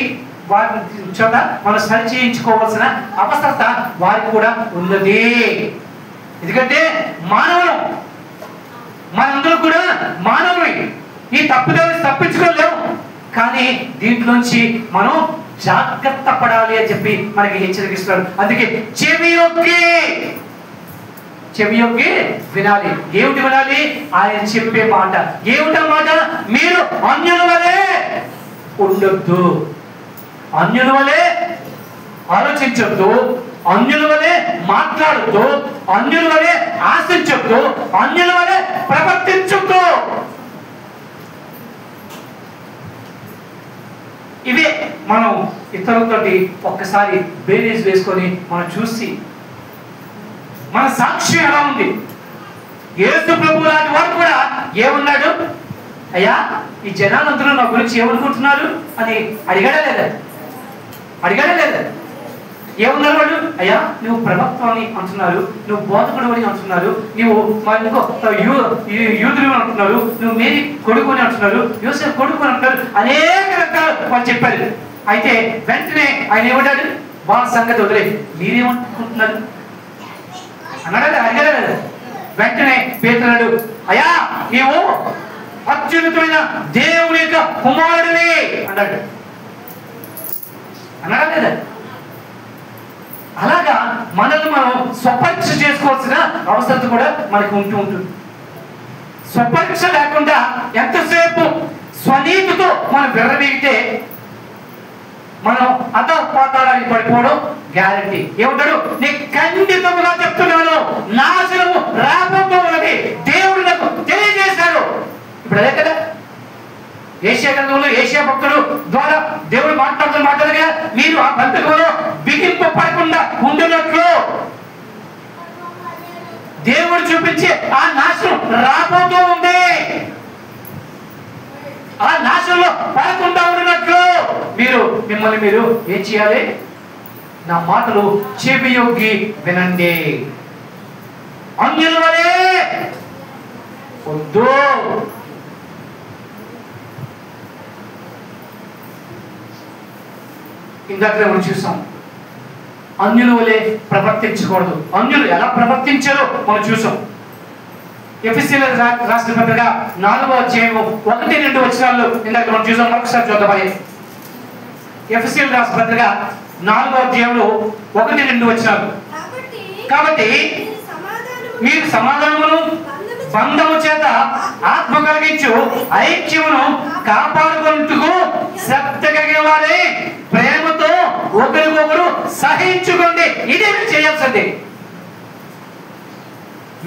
వారిని చోట మనం సరి చేయించుకోవాల్సిన అవసరత వారికి కూడా ఉన్నది. ఎందుకంటే మానవులు, మనందరూ కూడా మానవులు, ఈ తప్పుదోవ తప్పించుకోలేము. కానీ దీంట్లోంచి మనం జాగ్రత్త పడాలి అని చెప్పి మనకి హెచ్చరిస్తున్నారు. అందుకే చెవి యొక్కి వినాలి. ఏమిటి వినాలి? ఆయన చెప్పే మాట. ఏమిటా మాట? మీరు అన్యుల వలె ఉండొద్దు, అన్యుల వలె ఆలోచించొద్దు, అన్యుల వలె మాట్లాడొద్దు, అన్యుల వలె ఆశించొద్దు, అన్యుల వలె ప్రవర్తించొద్దు. ఇవే మనం ఇతరులతోటి ఒక్కసారి బేరీజ్ వేసుకొని మనం చూసి మన సాక్ష్యం ఎలా ఉంది. యేసు ప్రభు లాంటి వాడు కూడా ఏమన్నాడు? అయ్యా ఈ జనాలందరూ నా గురించి ఏమనుకుంటున్నారు అని అడిగాడా లేదా? అడిగాడా లేదా? ఏమన్నారు వాడు? అయ్యా నువ్వు ప్రవక్తని అంటున్నారు, నువ్వు బోధకుడు అని అంటున్నారు, నువ్వు యూదులు అంటున్నారు, నువ్వు మేరీ కొడుకు అని అంటున్నారు, యోసేపు కొడుకు అని అంటున్నారు, అనేక రకాలు వాళ్ళు చెప్పారు. అయితే వెంటనే ఆయన ఏమంటాడు? వాళ్ళ సంగతి వదిలే, మీరేమనుకుంటున్నారు అన్నాడా? అడిగాడా లేదా? వెంటనే పేతురుడు, అయ్యా నీవు అత్యున్నతమైన దేవుని యొక్క కుమారుడివి అన్నాడు. అన్నాడా లేదా? అలాగా మనల్ని మనం స్వపరీక్ష చేసుకోవాల్సిన అవసరం కూడా మనకు ఉంటుంది. స్వపరీక్ష లేకుండా ఎంతసేపు స్వనీతితో మనం విర్రవీగితే మనం అధపాతాళానికి పడిపోవడం గ్యారంటీ. ఏమంటాడు? నీకు ఖండితముగా చెప్తున్నాను, నాశనము రాబోతున్నది దేవుడు నాకు తెలియజేశాడు. ఇప్పుడు అదే కదా ఏషియా గ్రంథంలో ఏషియా భక్తుడు ద్వారా దేవుడు మాట్లాడుగా మీరు ఆ బంధకంలో బిగింపు పడకుండా ఉంటున్నట్లు దేవుడు చూపించి ఆ నాశనం రాబోతూ ఉంది. ఆ నాశనంలో పడకుండా ఉండినట్లు మీరు మిమ్మల్ని మీరు ఏం చేయాలి? నా మాటలు చెవియొగ్గి వినండి. అన్యుల వలె వద్దు. ఇందాక మనం చూసాం, అన్యుల వలె ప్రవర్తించకూడదు. అన్యులు ఎలా ప్రవర్తించారో మనం చూసాం. ఎఫెసీయులకు రాసిన పత్రిక 4వ అధ్యాయం 1-2 వచనాల్లో ఇందాక మనం చూసాం. మరొకసారి చూద్దామని. ఎఫెసీయులకు రాసిన పత్రిక 4వ అధ్యాయంలో 1-2 వచనాలు. కాబట్టి మీరు సమాధానమును బంధము చేత ఆత్మ కలిగించు ఐక్యమును కాపాడుకుంటూ శ్రద్ధ కలిగిన వారే ప్రేమతో ఒకరికొకరు సహించుకోండి. ఇదే మీరు చేయాల్సింది.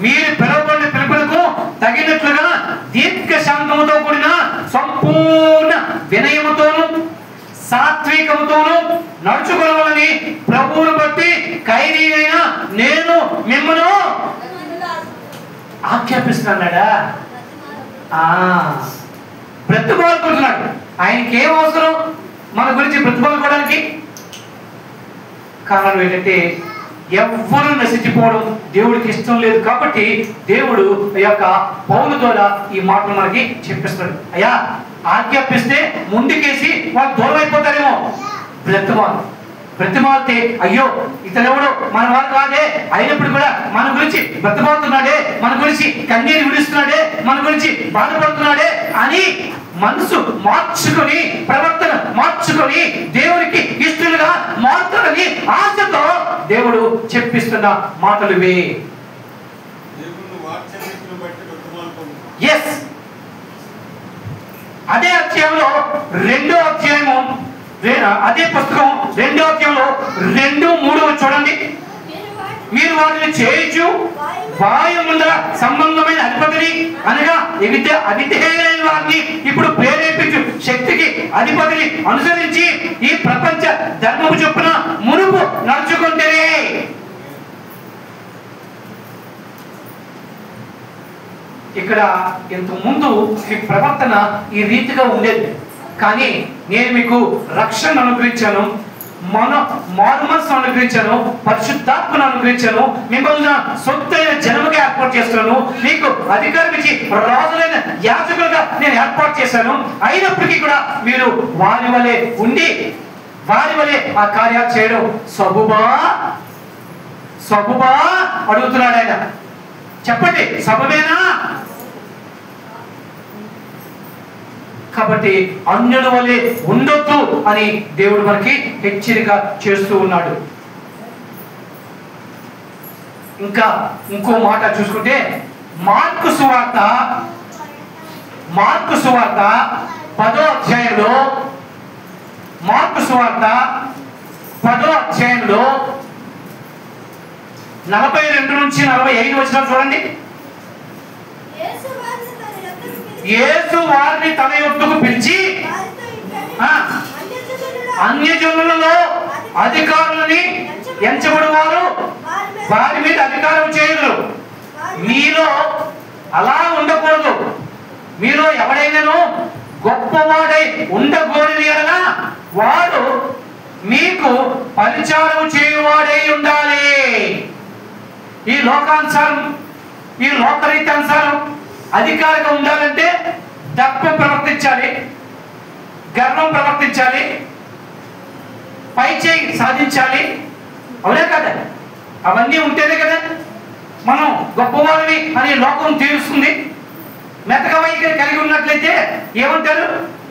మీరు పిలువబడిన పిలుపులకు తగినట్లుగా దీర్ఘ శాంతముతో కూడిన సంపూర్ణ వినయముతోను సాత్వికముతోను నడుచుకోవాలని ప్రభువును బట్టి ఖైదీ అయిన నేను మిమ్మల్ని ఆజ్ఞాపిస్తున్నాడా? బ్రతుకోవాలనుకుంటున్నాడు. ఆయనకి ఏం అవసరం మన గురించి బ్రతుకోవడానికి? కారణం ఏంటంటే ఎవ్వరూ నశించిపోవడం దేవుడికి ఇష్టం లేదు. కాబట్టి దేవుడు యొక్క పౌలు ద్వారా ఈ మాటలు మనకి చెప్పిస్తున్నాడు. అయ్యా, ఆజ్ఞాపిస్తే ముందుకేసి వాళ్ళు దూరం అయిపోతారేమో. బ్రతిమాలితే అయ్యో ఇతనెవడో మన వారు కాదే, అయినప్పుడు కూడా మన గురించి బ్రతిమాలుతున్నాడే, మన గురించి కన్నీరు విడుస్తున్నాడే, మన గురించి బాధపడుతున్నాడే అని మనసు మార్చుకొని ప్రవర్తన మార్చుకొని దేవునికి ఇష్టలుగా మారుతారని ఆశతో దేవుడు చెప్పిస్తున్న మాటలు ఇవే. ఎస్, అదే అధ్యాయంలో 2వ అధ్యాయము, అదే పుస్తకం 2వ అధ్యాయంలో 2-3 చూడండి. మీరు వాటిని చేయించు వాయుముల సంబంధమైన అధిపతిని అనగా అవిధేయులైన వారిని ఇప్పుడు ప్రేరేపించు శక్తికి అధిపతిని అనుసరించి ఈ ప్రపంచ ధర్మము చొప్పున మునుపు నడుచుకుంటే. ఇక్కడ ఇంత ముందు మీ ప్రవర్తన ఈ రీతిగా ఉండేది, కానీ నేను మీకు రక్షణ అనుగ్రహించాను, మారు మనసు అనుగ్రహించాను, పరిశుద్ధాత్మను అనుగ్రహించాను, మిమ్మల్ని సొంతైన జనముగా ఏర్పాటు చేస్తున్నాను, మీకు అధికారం ఇచ్చి రాజులైన యాజకులుగా నేను ఏర్పాటు చేశాను. అయినప్పటికీ కూడా మీరు వారి వలె ఉండి వారి వలె ఆ కార్యాలు చేయడం సబుబా అడుగుతున్నాడు ఆయన. చెప్పండి, సబబేనా? కాబట్టి అన్యుల వలె ఉండొద్దు అని దేవుడు మనకి హెచ్చరిక చేస్తూ ఉన్నాడు. ఇంకా ఇంకో మాట చూసుకుంటే మార్కు సువార్త 10వ అధ్యాయంలో, మార్కు సువార్త 10వ అధ్యాయంలో 42-45 వచనాలు చూడండి. యేసు వారిని తన యొద్దకు పిలిచి అన్యజనులలో అధికారులని ఎంచబడి వారు వారి మీద అధికారం చేయరు. మీలో అలా ఉండకూడదు. మీలో ఎవడైనాను గొప్పవాడై ఉండకూడదు కదా, వాడు మీకు పరిచారం చేయువాడై ఉండాలి. ఈ లోకానుసారం, ఈ లోకరీత్యానుసారం అధికారిగా ఉండాలంటే దర్పం ప్రవర్తించాలి, గర్వం ప్రవర్తించాలి, పై చేయి సాధించాలి. అవునే కదా? అవన్నీ ఉంటేనే కదా మనం గొప్పవారిని అని లోకం తీరుస్తుంది. మెతక వైఖరి కలిగి ఉన్నట్లయితే ఏమంటారు?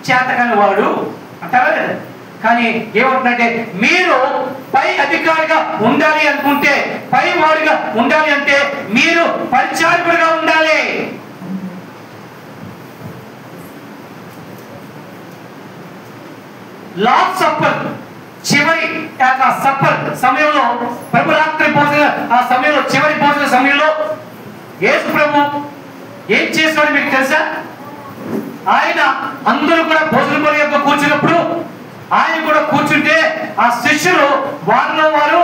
చేతకాని వాడు అంటారా కదా? కానీ ఏమంటున్నట్టే మీరు పై అధికారిగా ఉండాలి అనుకుంటే, పై వాడిగా ఉండాలి అంటే మీరు పరిచారకుడిగా ఉండాలి. లార్డ్ సప్పర్ చివరి సప్పర్ సమయంలో, ప్రభురాత్రి భోజన ఆ సమయంలో, చివరి భోజన సమయంలో యేసు ప్రభు ఏం చేశాడు మీకు తెలుసా? ఆయన అందరూ కూడా భోజన బలి యొక్క కూర్చున్నప్పుడు ఆయన కూడా కూర్చుంటే ఆ శిష్యులు వారిలో వారు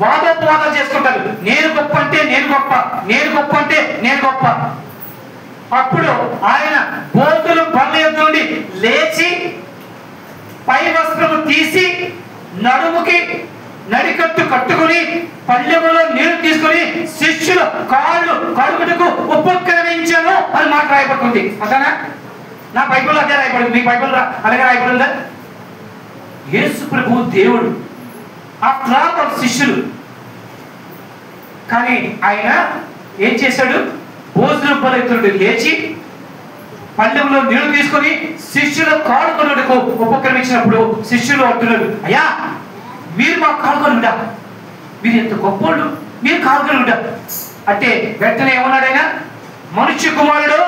వాదోపవాదాలు చేసుకుంటారు. నేను గొప్ప అంటే నేను గొప్ప, నేను గొప్ప అంటే నేను గొప్ప. అప్పుడు ఆయన భోజనం బల్ల యొక్క నుండి లేచి పై వస్త్రము తీసి నడుముకి నడికట్టు కట్టుకుని పళ్ళెములో నీరు తీసుకుని శిష్యుల కాళ్ళు కడుగుటకు ఉపక్రమించను అని మాట రాయబడుతుంది. అంతేనా? నా బైబిల్లో అదే రాయబడింది. మీ బైబిల్ అలాగే రాయబడిందా? యేసు ప్రభు దేవుడు, ఆఫ్టర్ ఆల్ వాళ్ళ శిష్యులు. కానీ ఆయన ఏం చేశాడు? భోజనం బలైతుడు లేచి పళ్ళెంలో నీళ్లు తీసుకొని శిష్యుల కాళ్ళు కడుగుటకు ఉపక్రమించినప్పుడు శిష్యులు అంటున్నారు, అయ్యా మీరు మా కాళ్ళు కడుగుడా, మీరు ఎంత గొప్పోళ్ళు, మీరు కాళ్ళు కడుగుడా అంటే వెంటనే ఏమన్నాడు ఆయన? మనుష్య కుమారుడు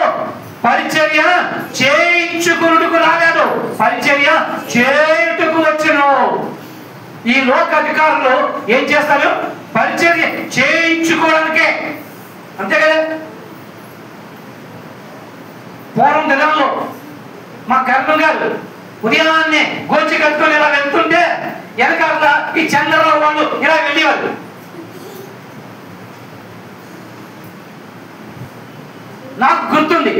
పరిచర్య చేయించుకున్నట్టుకు రాలేదు, పరిచర్య చేయుటకు వచ్చును. ఈ లోక అధికారులు ఏం చేస్తారు? పరిచర్య చేయించుకోవడానికే, అంతే కదా? పూర్వం దినాల్లో మా కర్ణం గారు ఉదయాన్నే గోచి కట్టుకొని ఇలా వెళ్తుంటే వెనకాల ఈ చంద్రరావు వాళ్ళు ఇలా వెళ్ళేవారు. నాకు గుర్తుంది.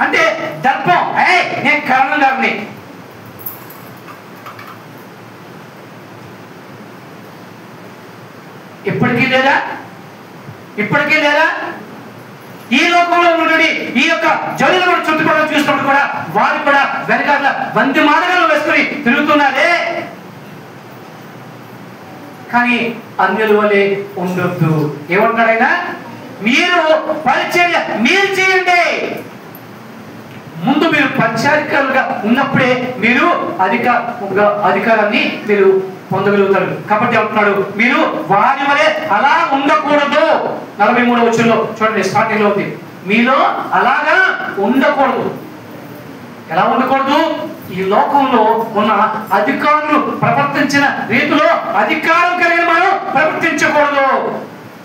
అంటే దర్పం, నేను కర్ణం గారిని. ఇప్పటికీ లేదా? ఇప్పటికీ లేదా? ఈ లోకంలో ఉన్నటువంటి ఈ యొక్క జనులు కూడా చుట్టుపక్కల చూసినప్పుడు కూడా వారు కూడా వెనకాల వంది మాదగలు వేసుకొని తిరుగుతున్నారే. కానీ అన్యుల వలె ఉండొద్దు. ఏమంటాడైనా? మీరు పరిచర్య మీరు చేయండి. ముందు మీరు పరిచారికలుగా ఉన్నప్పుడే మీరు అధికారాన్ని మీరు పొందగలుగుతారు. కాబట్టి అంటున్నాడు, మీరు వారి వలె అలా ఉండకూడదు. 43వ వచనంలో చూడండి, స్టార్టింగ్ లో ఉంది, మీలో అలాగా ఉండకూడదు. ఎలా ఉండకూడదు? ఈ లోకంలో ఉన్న అధికారులు ప్రవర్తించిన రీతిలో అధికారం కలిగిన మనం ప్రవర్తించకూడదు.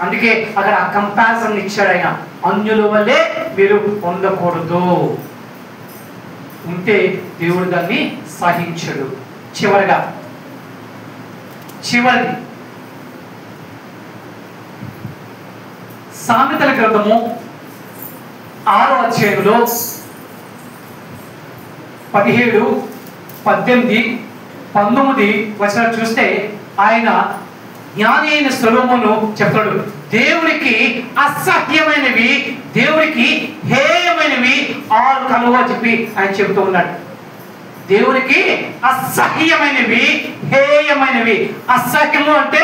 అందుకే అక్కడ ఆ కంపారిజన్ ఇచ్చాడు ఆయన. అన్యుల వల్లే మీరు ఉండకూడదు. ఉంటే దేవుడు దాన్ని సహించడు. చివరిది సామెతల గ్రంథము 6వ అధ్యాయంలో 17, 18, 19 వచనాలు చూస్తే ఆయన జ్ఞాని అయిన సొలొమోను చెప్తాడు, దేవునికి అసహ్యమైనవి, దేవునికి హేయమైనవి 6 కలువ చెప్పి ఆయన చెబుతూ ఉన్నాడు. దేవునికి అసహ్యమైనవి, హేయమైనవి. అసహ్యము అంటే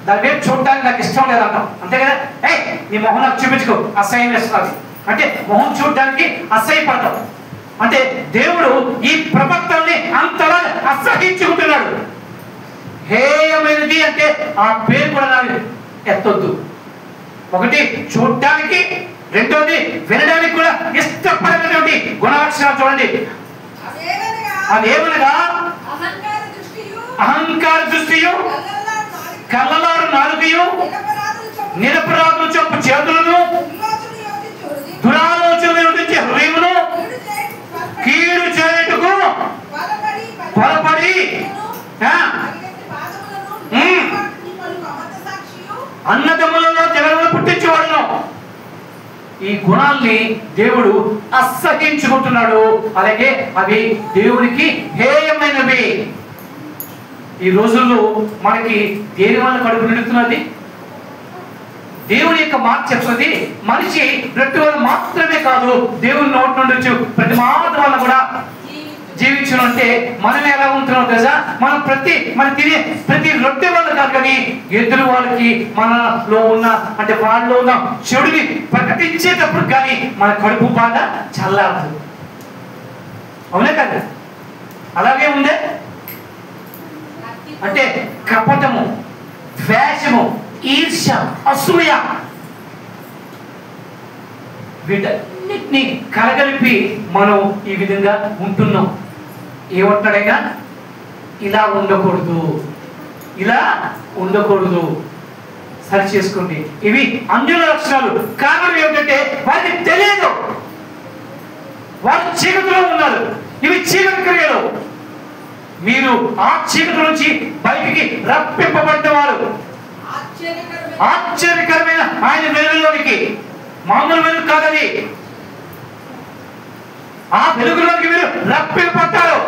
దాని వైపు చూడటానికి నాకు ఇష్టం లేదంటాం, అంతే కదా? నీ మొహం నాకు చూపించుకో, అసహ్యం వేస్తున్నది అంటే మొహం చూడటానికి అసహ్యపడతాం. అంటే దేవుడు ఈ ప్రపంచాన్ని అంతలా అసహించుకుంటున్నాడు. హేయమైనది అంటే ఆ పేరు కూడా నాకు ఎత్తొద్దు. ఒకటి చూడటానికి, రెండోది వినడానికి కూడా ఇష్టపడేటువంటి గుణలక్షణాలు చూడండి. అదేమనగా అహంకార దృష్టియు, కళ్ళలారు నాలుకయు, నిరపరాధులు చెప్పు చేతులను, దురాలోచనలు యోచించే హృదయమును, కీడు చేయుటకు పొరపడి అన్నదమ్ములలో జగడములు పుట్టించేవాడును. ఈ గుణాల్ని దేవుడు అసహించుకుంటున్నాడు. అలాగే అవి దేవునికి హేయమైనవి. ఈ రోజుల్లో మనకి దేని వల్ల కడుపు నిండుతున్నది? దేవుని యొక్క మాట చెప్తుంది, మనిషి రొట్టె వల్ల మాత్రమే కాదు, దేవుని నోటి నుండి వచ్చి ప్రతి మాట వల్ల కూడా జీవించడం. అంటే మనం ఎలా ఉంటున్నాం తెలుసా? మనం తినే ప్రతి రొట్టె వల్ల కాదు, కానీ ఎదురు వాళ్ళకి మనలో ఉన్న అంటే వాళ్ళలో ఉన్న చెడుని ప్రకటించేటప్పుడు కానీ మన కడుపు బాధ చల్లారదు. అవునే కదా? అలాగే ఉందే. అంటే కపటము, ద్వేషము, ఈర్ష్య, అసూయ వీటన్నిటిని కలగలిపి మనం ఈ విధంగా ఉంటున్నాం. ఏమంటాడైనా? ఇలా ఉండకూడదు, ఇలా ఉండకూడదు, సరి చేసుకోండి. ఇవి అన్యుల లక్షణాలు. కారణం ఏమిటంటే వారికి తెలియదు, వారు చీకటిలో ఉన్నారు. ఇవి చీకటి క్రియలు. మీరు ఆ చీకటి నుంచి బయటికి రప్పింపబడ్డవారు. ఆశ్చర్యకరమైన ఆయన వెలుగులోనికి, మామూలు వెలుగు కాదది, ఆ వెలుగులోకి మీరు రప్పింపబడ్డారు.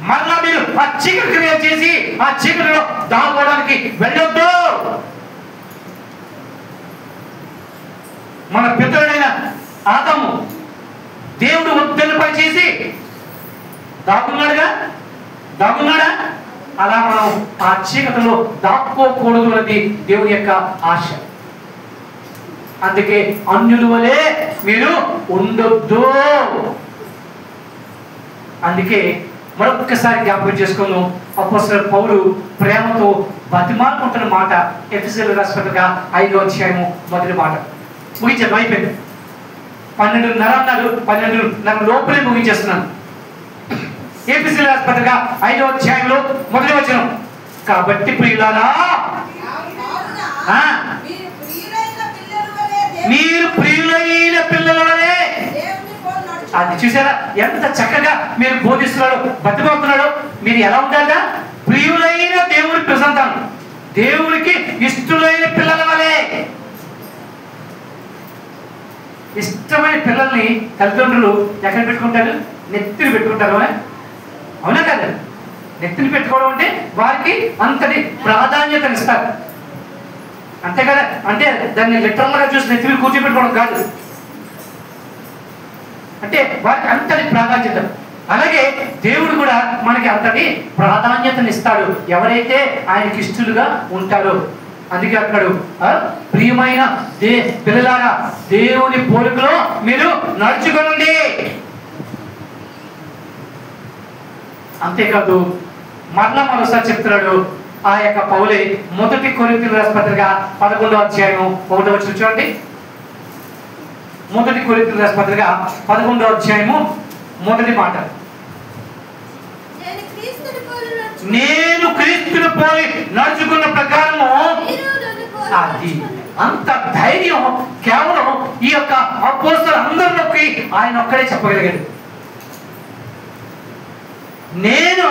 మరలా మీరు ఆ చీకటి క్రియ చేసి ఆ చీకటిలో దాక్కోవడానికి వెళ్ళొద్దు. మన పితరుడైన ఆదాము దేవుడు వద్దను పని చేసి దాక్కున్నాడా? అలా మనం ఆ చీకటిలో దాక్కోకూడదు అన్నది దేవుని యొక్క ఆశ. అందుకే అన్యుల వలె మీరు ఉండొద్దు. అందుకే మరొక్కసారి జ్ఞాపకం చేసుకున్నాం. అపోస్తలుడైన పౌలు ప్రేమతో బతిమాలుకుంటున్న మాట ఎఫెసీయులకు రాసిన పత్రిక 5వ అధ్యాయము మొదటి మాట. ముగించాను, అయిపోయింది. 12:30 అన్నారు, 12:30 లోపలే ముగించేస్తున్నాను. ఎఫెసీయులకు రాసిన పత్రిక 5వ అధ్యాయంలో మొదటి వచనం. కాబట్టి ప్రియులారా, మీరు ప్రియులైన పిల్లల వలె. అది చూసారా ఎంత చక్కగా మీరు బోధిస్తున్నాడు, బతిమవుతున్నాడు. మీరు ఎలా ఉండాలి? ప్రియులైన దేవుని ప్రసంతాను, దేవునికి ఇష్టమైన పిల్లల వలె. ఇష్టమైన పిల్లల్ని తల్లిదండ్రులు ఎక్కడ పెట్టుకుంటారు? నెత్తిని పెట్టుకుంటారు. అవునా కదా? నెత్తిని పెట్టుకోవడం అంటే వారికి అంతటి ప్రాధాన్యతనిస్తారు, అంతే కదా? అంటే దాన్ని లిటరల్ గా చూసి నెత్తిని కూర్చోబెట్టుకోవడం కాదు, అంటే వారికి అంతటి ప్రాధాన్యత. అలాగే దేవుడు కూడా మనకి అంతటి ప్రాధాన్యతనిస్తాడు ఎవరైతే ఆయనకి ఇష్టలుగా ఉంటారో. అందుకే అన్నాడు, ప్రియమైన పిల్లలారా దేవుని పోలికలో మీరు నడుచుకోండి. అంతేకాదు మరోసారి చెప్తున్నాడు ఆ యొక్క పౌలే. మొదటి కొరింథీయులకు రాసిన పత్రిక 11వ అధ్యాయం 1వ వచనం చూడండి. మొదటి కొరింథీయులకు రాసిన పత్రిక 11వ అధ్యాయము మొదటి మాట. నేను క్రీస్తుని పోలి నడుచుకున్న ప్రకారము. అది అంత ధైర్యం కేవలం ఈ యొక్క అపోస్తలులు అందరిలోకి ఆయన ఒక్కడే చెప్పగలిగాడు. నేను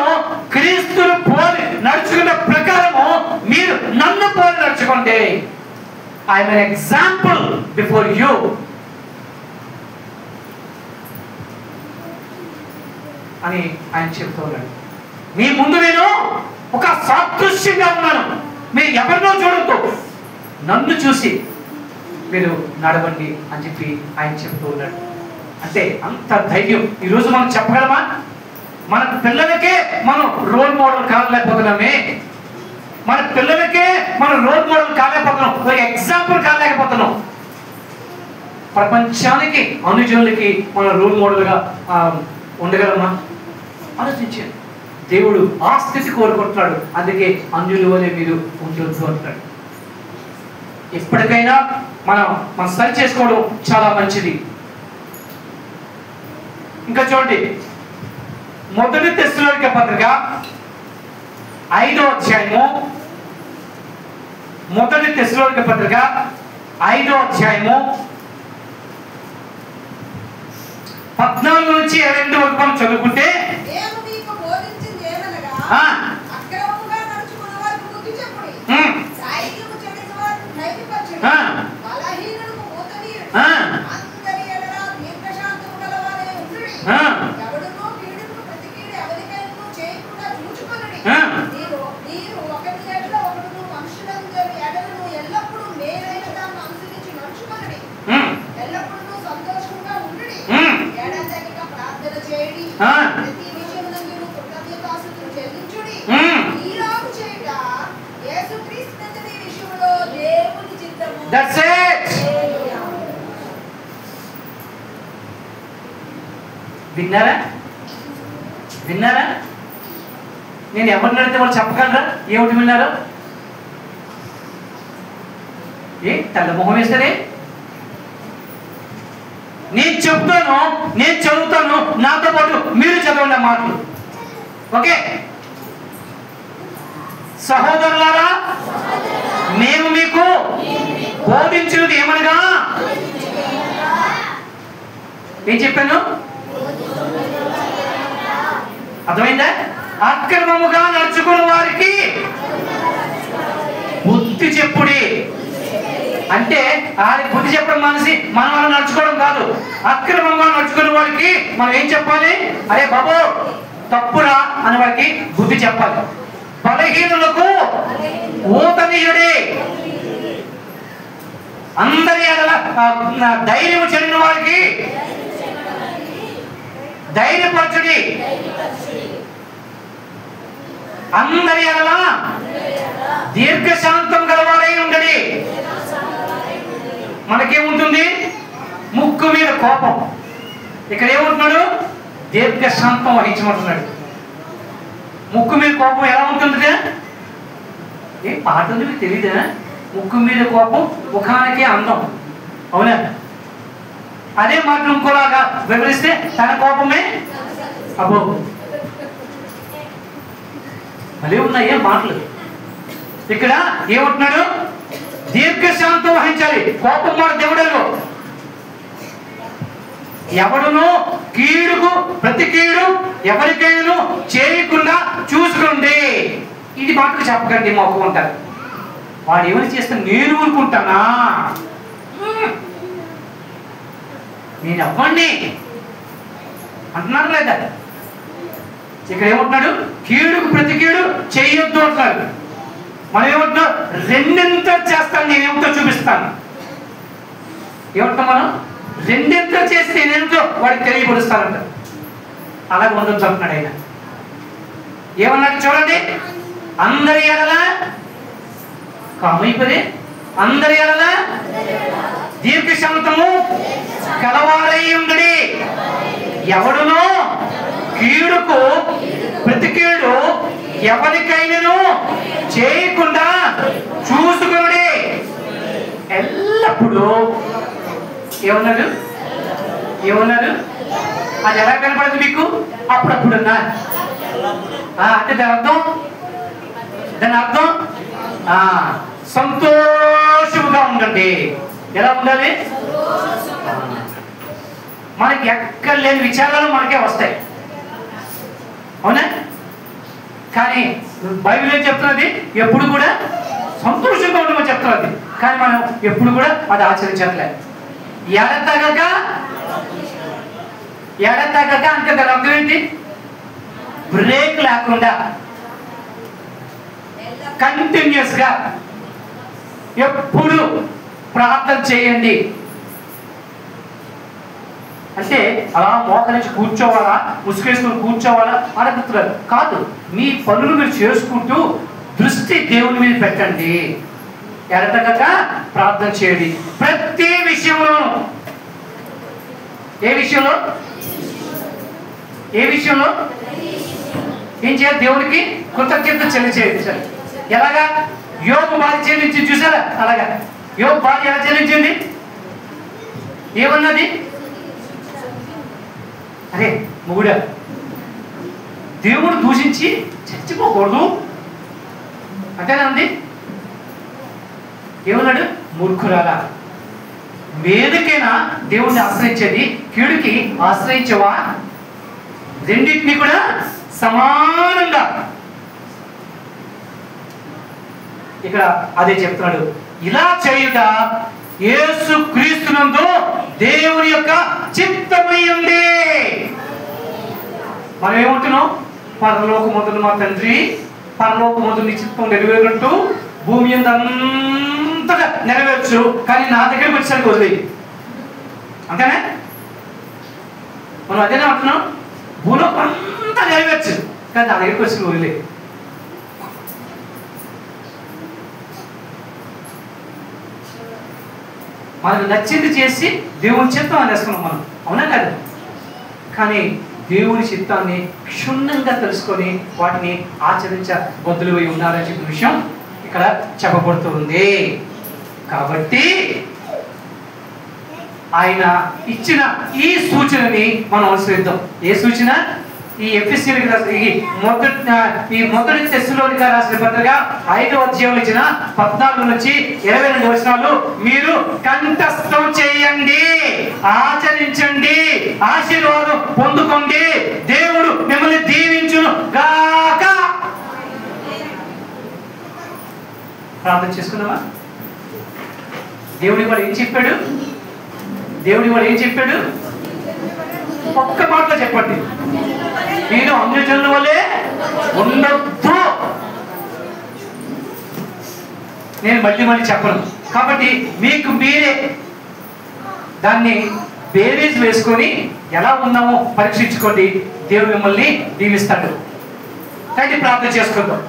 క్రీస్తుని పోలి నడుచుకున్న ప్రకారము మీరు నన్ను పోలి నడుచుకోండి. I'm an example before you అని ఆయన చెప్తూ ఉన్నాడు. మీ ముందు నేను ఒక సాదృశ్యంగా ఉన్నాను, మీరు ఎవరినో చూడొద్దు, నన్ను చూసి మీరు నడవండి అని చెప్పి ఆయన చెప్తూ ఉన్నాడు. అంటే అంత ధైర్యం ఈరోజు మనం చెప్పగలమా? మన పిల్లలకే మనం రోల్ మోడల్ కాలేకపోతున్నామే, మన పిల్లలకే మనం రోల్ మోడల్ కాలేకపోతున్నాం, ఒక ఎగ్జాంపుల్ కాలేకపోతున్నాం. ప్రపంచానికి అనుజనులకి మనం రోల్ మోడల్గా ఉండగలమా? ఆలోచించండి. దేవుడు ఆ స్థితి కోరుకుంటున్నాడు. అందుకే అన్యుల వలె మీరు ఉండొద్దు అంటాడు. ఎప్పటికైనా మనం సరి చేసుకోవడం చాలా మంచిది. ఇంకా చూడండి, మొదటి తెస్సలోనిక పత్రిక 5వ అధ్యాయము, మొదటి తెస్సలోనిక పత్రిక 5వ అధ్యాయము 14 నుంచి 22 వరకు మనం చదువుకుంటే, that's it. విన్నారా? నేను ఎవరిని అడిగితే వాళ్ళు చెప్పగలరా ఏమిటి విన్నారో? తెల్ల మొహం వేస్తారే? నేను చెప్తాను, నేను చదువుతాను, నాతో పాటు మీరు చదవండి మాటలు. ఓకే? సహోదరులారా, మేము మీకు బోధించినది ఏమనగా, ఏం చెప్పాను? అర్థమైందా? అక్రమముగా నడుచుకున్న వారికి బుద్ధి చెప్పుడి. అంటే ఆయన బుద్ధి చెప్పడం మనిషి మనం అలా నడుచుకోవడం కాదు. అక్రమంగా నడుచుకున్న వారికి మనం ఏం చెప్పాలి? అరే బాబు, తప్పురా అని వారికి బుద్ధి చెప్పాలి. బలహీనులకు ఊతనీయుడే, అందరి ధైర్యం చెందిన వారికి ధైర్యపరచుడి, అందరి ఎడల దీర్ఘశాంతం గలవారై ఉండడి. మనకేముంటుంది? ముక్కు మీద కోపం. ఇక్కడ ఏముంటున్నాడు? దీర్ఘశాంతం వహించమంటున్నాడు. ముక్కు మీద కోపం ఎలా ఉంటుంది? ఏ పాట ఉంది మీకు తెలీదా? ముక్కు మీద కోపం ముఖానికి అందం. అవునా? అదే మాటలు ఇంకోలాగా వివరిస్తే తన కోపమే అబ్బో అదే ఉన్నాయే మాటలు. ఇక్కడ ఏమంటున్నాడు? దీర్ఘశాంతం వహించాలి. కోపం మాట దేవుడలో ఎవడును కీడుకు ప్రతి కీడు ఎవరికైనా చేయకుండా చూసుకోండి. ఇది మాటకు చెప్పకండి మొక్క ఉంటారు. వాడు ఏమని చేస్తే నేను ఊరుకుంటానా? నేను అవ్వండి అంటున్నారు లేదా? ఇక్కడ ఏమంటున్నాడు? కీడుకు ప్రతి కీడు చేయొద్దు అంటున్నాడు. మనం ఏమంటున్నాం? రెండింత చేస్తాను, నేనేమిటో చూపిస్తాను. ఏమంటాం మనం? రెండింత చేసి నేనేమిటో వాడికి తెలియపరుస్తానంట. అలాగే ఉండొచ్చు అంటున్నాడు ఆయన. ఏమన్నాడు చూడండి, అందరి ఎడల కామైపదే అందరి ఎడల దీర్ఘశాంతము కలవారై ఉండడి. ఎవడునో కీడుకు ప్రతి కీడు ఎవరికైనాను చేయకుండా చూసుకునుడి. ఎల్లప్పుడూ ఏమన్నాడు? ఏమన్నాడు? అది ఎలా కనపడదు మీకు? అప్పుడప్పుడు అంటే దాని అర్థం సంతోషముగా ఉండండి. ఎలా ఉండాలి? మనకి ఎక్కడ లేని విచారాలు మనకే వస్తాయి. అవునా? కానీ బైబిల్ ఏం చెప్తున్నది? ఎప్పుడు కూడా సంతోషంగా ఉండమని చెప్తున్నది. కానీ మనం ఎప్పుడు కూడా అది ఆచరించట్లేదు. ఎడతగక అంటే దాని అర్థం ఏంటి? బ్రేక్ లేకుండా కంటిన్యూస్ గా ఎప్పుడు ప్రార్థన చేయండి. అంటే అలా మోకరించి కూర్చోవాలా, ముసుగేసుకుని కూర్చోవాలా అడుగుతున్నారు కాదు. మీ పనులు మీరు చేసుకుంటూ దృష్టి దేవుని మీద పెట్టండి. ఎడతగక ప్రార్థన చేయండి ప్రతి విషయంలోనూ. ఏ విషయంలో? ఏ విషయంలో ఏం చేయాలి? దేవుడికి కృతజ్ఞత చెల్లించాలి. ఎలాగా? యోబు భార్య చెల్లించి చూసారా? అలాగా యోబు భార్య ఎలా చెల్లించింది? ఏమన్నది? అరే మొగుడా, దేవుడు దూషించి చచ్చిపోకూడదు అంతేనా ఉంది? ఏమన్నాడు? మూర్ఖురాలా, మేలుకైనా దేవుడిని ఆశ్రయించేది, కీడుకి ఆశ్రయించవా? రెండింటినీ కూడా సమానంగా ఇక్కడ అదే చెప్తున్నాడు. ఇలా చేయుట యేసు క్రీస్తునందు దేవుని యొక్క చిత్తమై ఉంది. మనం ఏమంటున్నాం? పరలోకమందున్న మా తండ్రి, పరలోకమందు నీ చిత్తం నెరవేరినట్టు భూమి అంతగా నెరవేర్చు, కానీ నా దగ్గరికి వచ్చేసరికి వదిలేదు. అంతేనా? మనం అదేనా అంటున్నాం? భూలో అంతా నెరవేర్చు, కానీ నా దగ్గరికి వచ్చి వదిలేదు. మనకు నచ్చింది చేసి దేవుని చిత్తం అనేసుకున్నాం మనం. అవునా కదా? కానీ దేవుని చిత్తాన్ని క్షుణ్ణంగా తెలుసుకొని వాటిని ఆచరించబద్దులై ఉన్నారని చెప్పిన విషయం ఇక్కడ చెప్పబడుతుంది. కాబట్టి ఆయన ఇచ్చిన ఈ సూచనని మనం అనుసరిద్దాం. ఏ సూచన? ఈ ఎఫెసీయులకు ఈ మొదటి తెస్సలోనిక రాసిన పత్రిక 5వ అధ్యాయంలో ఇచ్చిన 14 నుంచి 22 వచనాలు మీరు కంఠస్థం చేయండి, ఆచరించండి, ఆశీర్వాదం పొందుకోండి, దేవుడు మిమ్మల్ని దీవించును గాక. ప్రార్థన చేసుకున్నావా? దేవుడి వాడు ఏం చెప్పాడు? దేవుడి వాడు ఏం చెప్పాడు? ఒక్క మాటలో చెప్పండి. మీరు అన్యజనుల వలె ఉండొద్దు. నేను మళ్ళీ చెప్పను. కాబట్టి మీకు మీరే దాన్ని బేరీజ్ వేసుకొని ఎలా ఉన్నామో పరీక్షించుకోండి. దేవుడు మిమ్మల్ని దీవిస్తాడు. కానీ ప్రార్థన చేసుకుందాం.